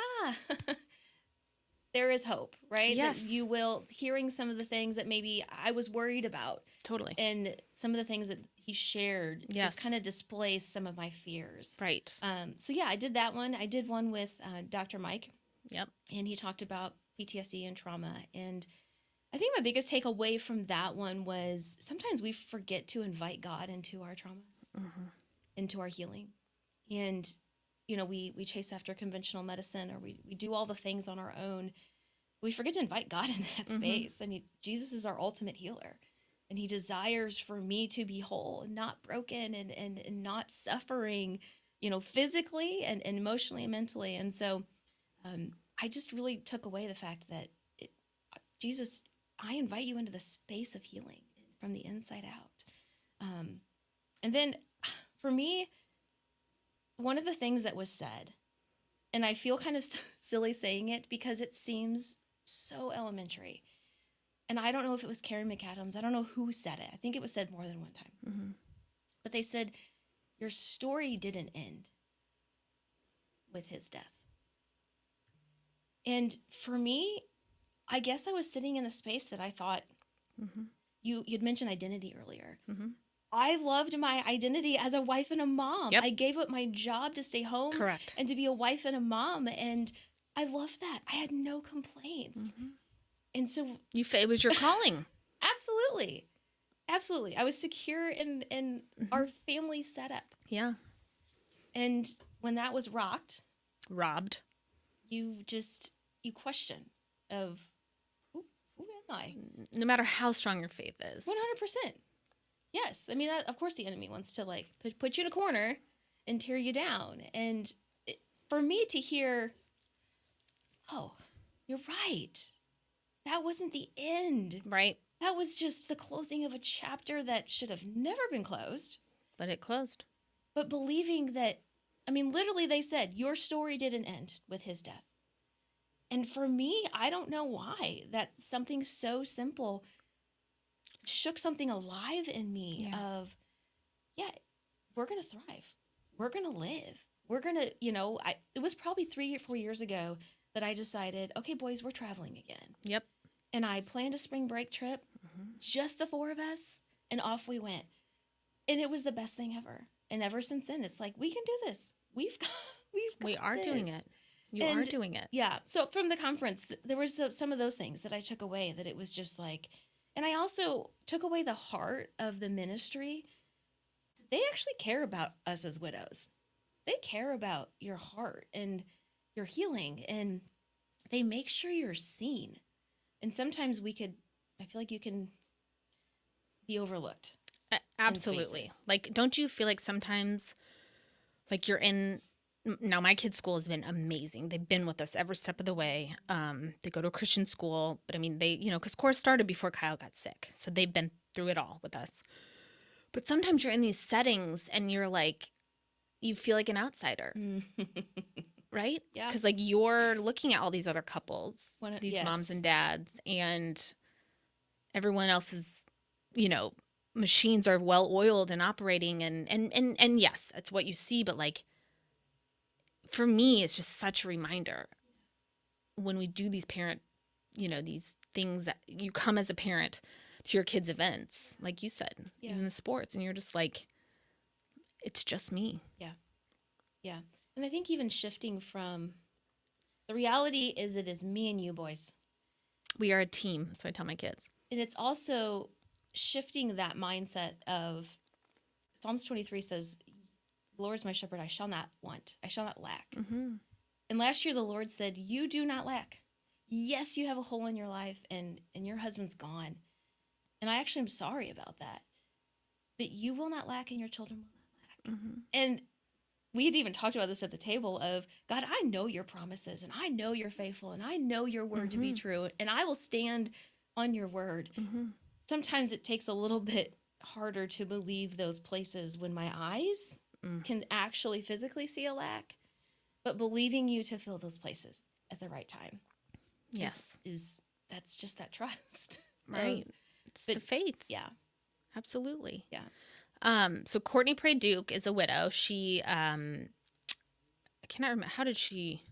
there is hope, right? Yes. That you will, hearing some of the things that maybe I was worried about. Totally. And some of the things that he shared just kind of displaced some of my fears. Right. So yeah, I did that one. I did one with Dr. Mike. Yep. And he talked about PTSD and trauma. And I think my biggest takeaway from that one was sometimes we forget to invite God into our trauma, into our healing. And you know, we chase after conventional medicine, or we do all the things on our own. We forget to invite God in that space. I mean, Jesus is our ultimate healer, and he desires for me to be whole and not broken and not suffering, you know, physically and emotionally and mentally. And so I just really took away the fact that Jesus, I invite you into the space of healing from the inside out. And then for me, one of the things that was said, and I feel kind of silly saying it because it seems so elementary. And I don't know if it was Karen McAdams. I don't know who said it. I think it was said more than one time. But they said, your story didn't end with his death. And for me, I guess I was sitting in a space that I thought, you'd mentioned identity earlier. I loved my identity as a wife and a mom. Yep. I gave up my job to stay home. Correct. And to be a wife and a mom. And I loved that. I had no complaints. And so it was your calling. Absolutely. Absolutely. I was secure in our family setup. Yeah. And when that was robbed, you question of who am I? No matter how strong your faith is. 100%. Yes. I mean, of course the enemy wants to like put you in a corner and tear you down. And for me to hear, oh, you're right. That wasn't the end. Right. That was just the closing of a chapter that should have never been closed. But it closed. But believing that, I mean, literally they said, your story didn't end with his death. And for me, I don't know why. That's something so simple shook something alive in me of, we're going to thrive. We're going to live. We're going to, it was probably 3 or 4 years ago that I decided, okay, boys, we're traveling again. Yep. And I planned a spring break trip, just the four of us, and off we went. And it was the best thing ever. And ever since then, it's like, we can do this. We are doing it. You are doing it. Yeah. So from the conference, there was some of those things that I took away, that it was just like, and I also took away the heart of the ministry. They actually care about us as widows. They care about your heart and your healing, and they make sure you're seen. And sometimes I feel like you can be overlooked. Absolutely. Like, don't you feel like sometimes, like now my kids' school has been amazing. They've been with us every step of the way. They go to a Christian school, but I mean, because Core started before Kyle got sick. So they've been through it all with us. But sometimes you're in these settings and you're like, you feel like an outsider, right? Yeah. Because like you're looking at all these other couples, these moms and dads, and everyone else's, machines are well oiled and operating. And yes, that's what you see. But like, for me, it's just such a reminder when we do these these things that you come as a parent to your kids' events, like you said, even the sports, and you're just like, it's just me. Yeah. Yeah. And I think even shifting from the reality is it is me and you, boys. We are a team. That's what I tell my kids. And it's also shifting that mindset of Psalms 23 says, The Lord is my shepherd, I shall not want. I shall not lack. Mm-hmm. And last year the Lord said, you do not lack. Yes, you have a hole in your life and your husband's gone. And I actually am sorry about that. But you will not lack and your children will not lack. Mm-hmm. And we had even talked about this at the table of, God, I know your promises and I know you're faithful and I know your word to be true and I will stand on your word. Mm-hmm. Sometimes it takes a little bit harder to believe those places when my eyes can actually physically see a lack, but believing you to fill those places at the right time. Yes. Is that's just that trust. Right. It's the faith. Yeah. Absolutely. Yeah. So Courtney Prey Duke is a widow. She, I cannot remember. How did she,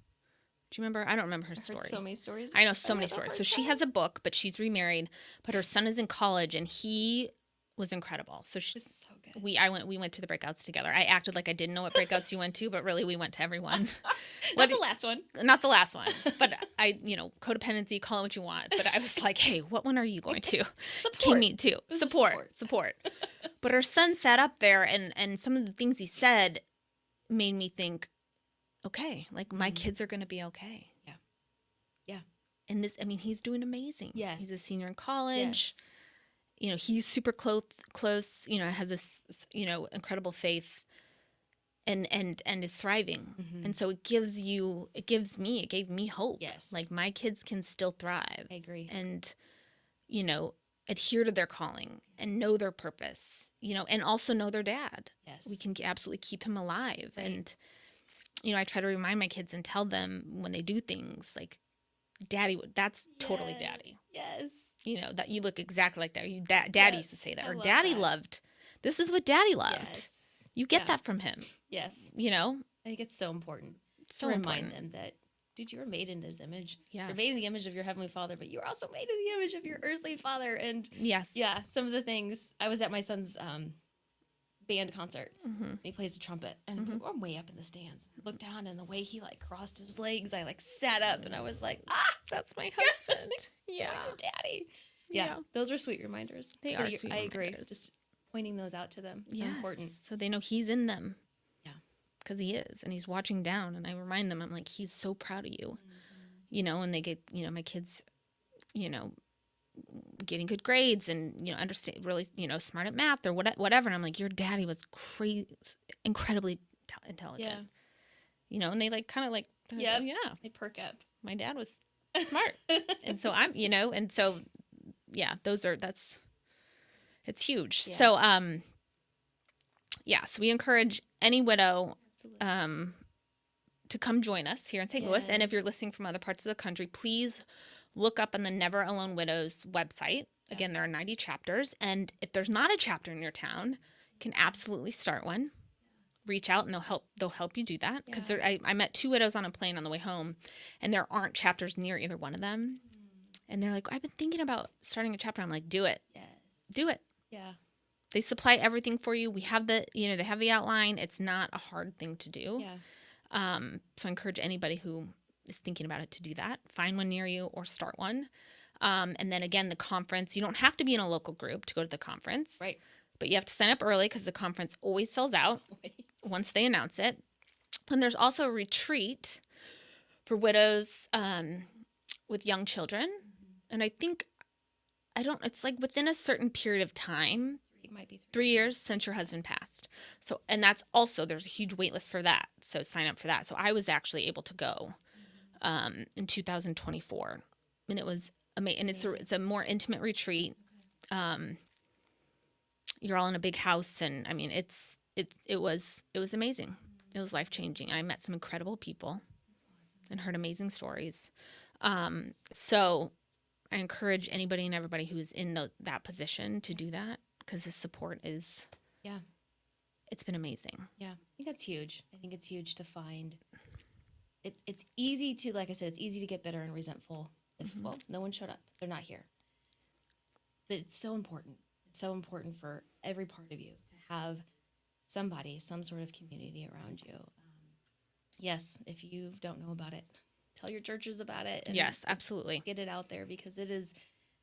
do you remember? I don't remember her story. I've heard so many stories. I know so many stories. So she has a book, but she's remarried, but her son is in college and he was incredible. So she, This is so good. we went to the breakouts together. I acted like I didn't know what breakouts you went to, but really we went to everyone. Not the last one. Not the last one, but I, codependency, call it what you want. But I was like, hey, what one are you going to? Support. Me too. Support. But her son sat up there and some of the things he said made me think, okay, like my kids are going to be okay. Yeah. Yeah. And this, I mean, he's doing amazing. Yes. He's a senior in college. Yes. He's super close, has this, incredible faith and is thriving. Mm-hmm. And so it gave me hope. Yes. Like my kids can still thrive. I agree. And, adhere to their calling and know their purpose, and also know their dad. Yes. We can absolutely keep him alive. Right. And, I try to remind my kids and tell them when they do things like, Daddy, that's totally Daddy. Yes. That you look exactly like Daddy. Daddy used to say that. Or Daddy loved. This is what Daddy loved. Yes. You get that from him. Yes. I think it's so important so to remind them that, dude, you were made in his image. Yes. You're made in the image of your heavenly Father, but you're also made in the image of your earthly father. And yes. Yeah, some of the things, I was at my son's band concert. Mm-hmm. He plays the trumpet, and I'm way up in the stands. I looked down, and the way he crossed his legs, I sat up, and I was like, that's my husband. Yeah, Daddy. Yeah, those are sweet reminders. They are sweet. I agree. Reminders. Just pointing those out to them. Yes. Important. So they know he's in them. Yeah, because he is, and he's watching down. And I remind them, I'm like, he's so proud of you. And they get, my kids, getting good grades and understand, really smart at math or whatever, and I'm like, your daddy was incredibly intelligent. And they yeah they perk up. My dad was smart. And so I'm and so it's huge. So so we encourage any widow to come join us here in St. Louis, and if you're listening from other parts of the country, please look up on the Never Alone Widows website. Again, there are 90 chapters. And if there's not a chapter in your town, you can absolutely start one. Reach out and they'll help you do that. Because I met 2 widows on a plane on the way home, and there aren't chapters near either one of them. And they're like, I've been thinking about starting a chapter. I'm like, do it. Yes. Do it. Yeah. They supply everything for you. We have they have the outline. It's not a hard thing to do. Yeah. So I encourage anybody who is thinking about it to do that. Find one near you or start one. And then again, the conference, you don't have to be in a local group to go to the conference. Right. But you have to sign up early because the conference always sells out once they announce it. And there's also a retreat for widows with young children. And I think, it's within a certain period of time. It might be 3 years since your husband passed. So, and that's also, there's a huge wait list for that. So sign up for that. So I was actually able to go in 2024, and it was amazing. And it's a more intimate retreat. You're all in a big house, and I mean, it was amazing. It was life-changing. I met some incredible people and heard amazing stories. So I encourage anybody and everybody who's in that position to do that, because the support is, it's been amazing. Yeah, I think that's huge. I think it's huge to find. It's easy to, like I said, it's easy to get bitter and resentful if, no one showed up. They're not here. But it's so important. It's so important for every part of you to have somebody, some sort of community around you. Yes, if you don't know about it, tell your churches about it. And yes, absolutely. Get it out there, because it is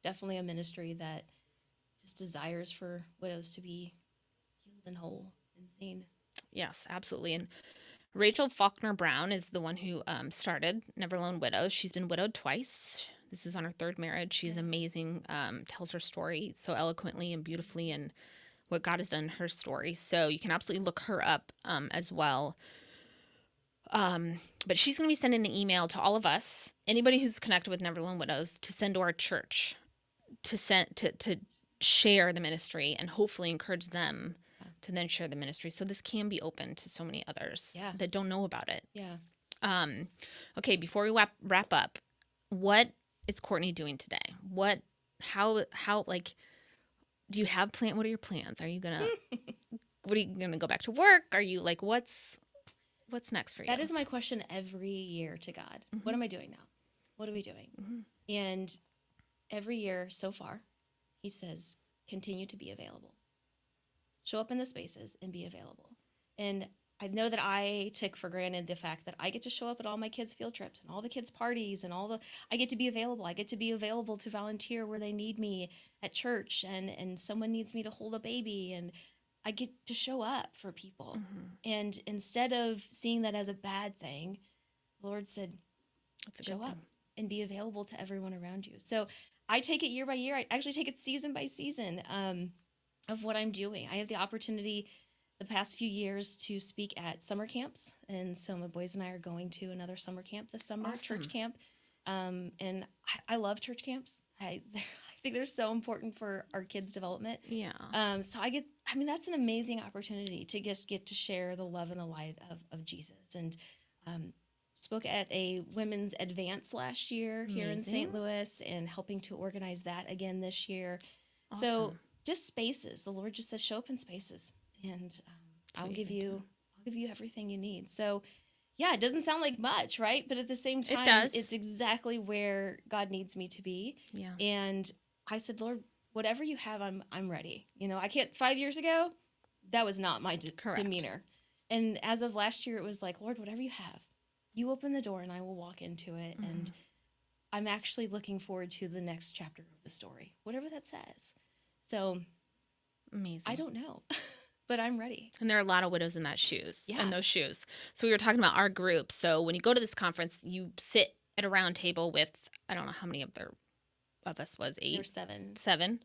definitely a ministry that just desires for widows to be healed and whole and seen. Yes, absolutely. And Rachel Faulkner Brown is the one who started Never Alone Widows. She's been widowed twice. This is on her third marriage. She's Yeah. amazing. Tells her story so eloquently and beautifully, and what God has done in her story. So you can absolutely look her up as well. But she's going to be sending an email to all of us, anybody who's connected with Never Alone Widows, to send to our church, to share the ministry and hopefully encourage them to then share the ministry. So this can be open to so many others that don't know about it. Yeah. Okay, before we wrap up, what is Courtney doing today? How like, do you have what are your plans? Are you gonna go back to work? Are you like, what's next for you? That is my question every year to God. Mm-hmm. What am I doing now? What are we doing? Mm-hmm. And every year so far, he says, continue to be available. Show up in the spaces and be available. And I know that I took for granted the fact that I get to show up at all my kids' field trips and all the kids' parties and I get to be available. I get to be available to volunteer where they need me at church and someone needs me to hold a baby, and I get to show up for people. Mm-hmm. And instead of seeing that as a bad thing, the Lord said, show up and be available to everyone around you. So I take it year by year. I actually take it season by season of what I'm doing. I have the opportunity the past few years to speak at summer camps. And so my boys and I are going to another summer camp this summer, Awesome. church camp. And I love church camps. I think they're so important for our kids' development. Yeah. So that's an amazing opportunity to just get to share the love and the light of Jesus. And spoke at a women's advance last year here in St. Louis, and helping to organize that again this year. Awesome. So just spaces. The Lord just says, show up in spaces, and I'll give you everything you need. So yeah, it doesn't sound like much, right? But at the same time, it's exactly where God needs me to be. Yeah. And I said, Lord, whatever you have, I'm ready. I can't. 5 years ago, that was not my demeanor. And as of last year, it was like, Lord, whatever you have, you open the door and I will walk into it. Mm-hmm. And I'm actually looking forward to the next chapter of the story, whatever that says. So amazing. I don't know, but I'm ready. And there are a lot of widows in those shoes. So we were talking about our group. So when you go to this conference, you sit at a round table with, I don't know how many of us was, 8? There's 7. 7.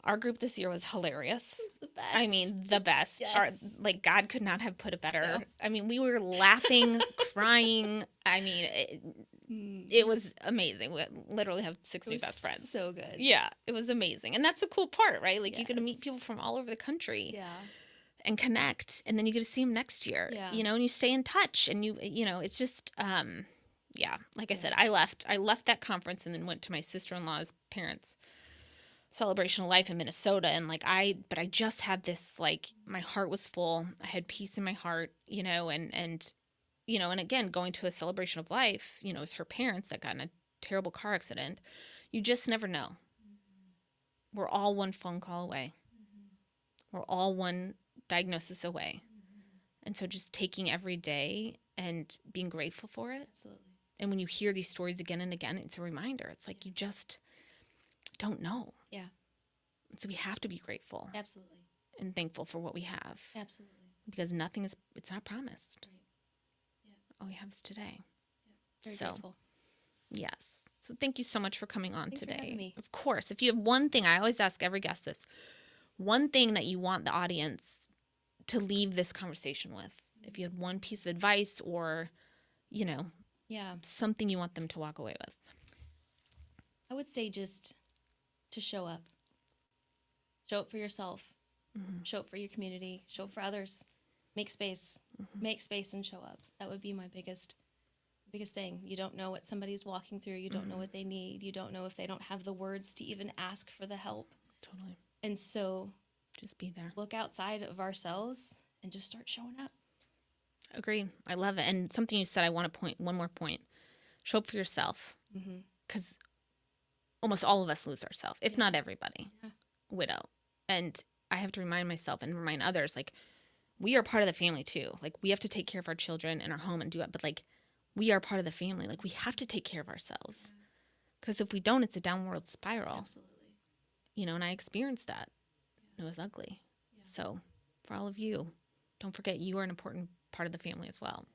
Our group this year was hilarious. It was the best. I mean, the best. Yes. God could not have put it better. No. I mean, we were laughing, crying. I mean, it was amazing. We literally have 6 new best friends. So good. Yeah, it was amazing. And that's the cool part, right? Like, you get to meet people from all over the country. Yeah. And connect. And then you get to see them next year. Yeah. And you stay in touch. And it's just, like I said, I left that conference and then went to my sister-in-law's parents' celebration of life in Minnesota, and but I just had this, like, my heart was full. I had peace in my heart, and again, going to a celebration of life, it's her parents that got in a terrible car accident. You just never know. Mm-hmm. We're all one phone call away. Mm-hmm. We're all one diagnosis away. Mm-hmm. And so just taking every day and being grateful for it. Absolutely. And when you hear these stories again and again, it's a reminder. It's like, you just don't know. Yeah. So we have to be grateful. Absolutely. And thankful for what we have. Absolutely. Because it's not promised. Right. Yeah. All we have is today. Yeah. Very grateful. Yes. So thank you so much for coming on today. For having me. Of course. If you have one thing, I always ask every guest this, one thing that you want the audience to leave this conversation with. If you had one piece of advice or, something you want them to walk away with. I would say just to show up. Show up for yourself. Mm-hmm. Show up for your community. Show up for others. Make space. Mm-hmm. Make space and show up. That would be my biggest thing. You don't know what somebody's walking through. You don't know what they need. You don't know if they don't have the words to even ask for the help. Totally. And so just be there. Look outside of ourselves and just start showing up. Agree. I love it. And something you said, I want to one more point. Show up for yourself. Because almost all of us lose ourselves, if not everybody. Yeah. Widow. And I have to remind myself and remind others, like, we are part of the family too. Like, we have to take care of our children and our home and do it. But, like, we are part of the family. Like, we have to take care of ourselves. Because if we don't, it's a downward spiral. Absolutely. And I experienced that. Yeah. It was ugly. Yeah. So for all of you, don't forget you are an important part of the family as well.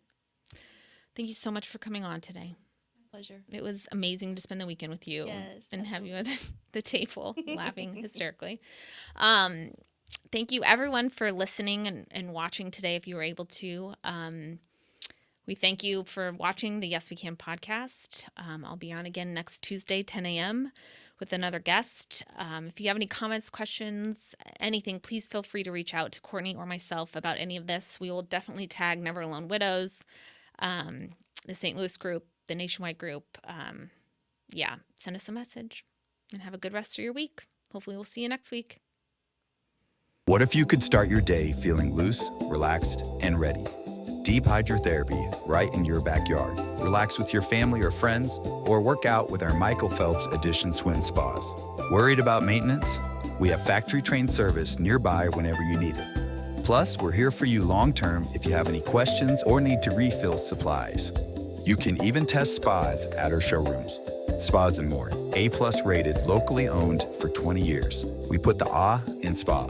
Thank you so much for coming on today. Pleasure. It was amazing to spend the weekend with you and have you at the table laughing hysterically. Thank you everyone for listening and watching today if you were able to. We thank you for watching the Yes We Can podcast. I'll be on again next Tuesday, 10 a.m. with another guest. If you have any comments, questions, anything, please feel free to reach out to Courtney or myself about any of this. We will definitely tag Never Alone Widows, the St. Louis group, the nationwide group. Send us a message and have a good rest of your week. Hopefully we'll see you next week. What if you could start your day feeling loose, relaxed, and ready? Deep hydrotherapy right in your backyard. Relax with your family or friends, or work out with our Michael Phelps Edition Swim Spas. Worried about maintenance? We have factory-trained service nearby whenever you need it. Plus, we're here for you long-term if you have any questions or need to refill supplies. You can even test spas at our showrooms. Spas and More, A+ rated, locally owned for 20 years. We put the in spa.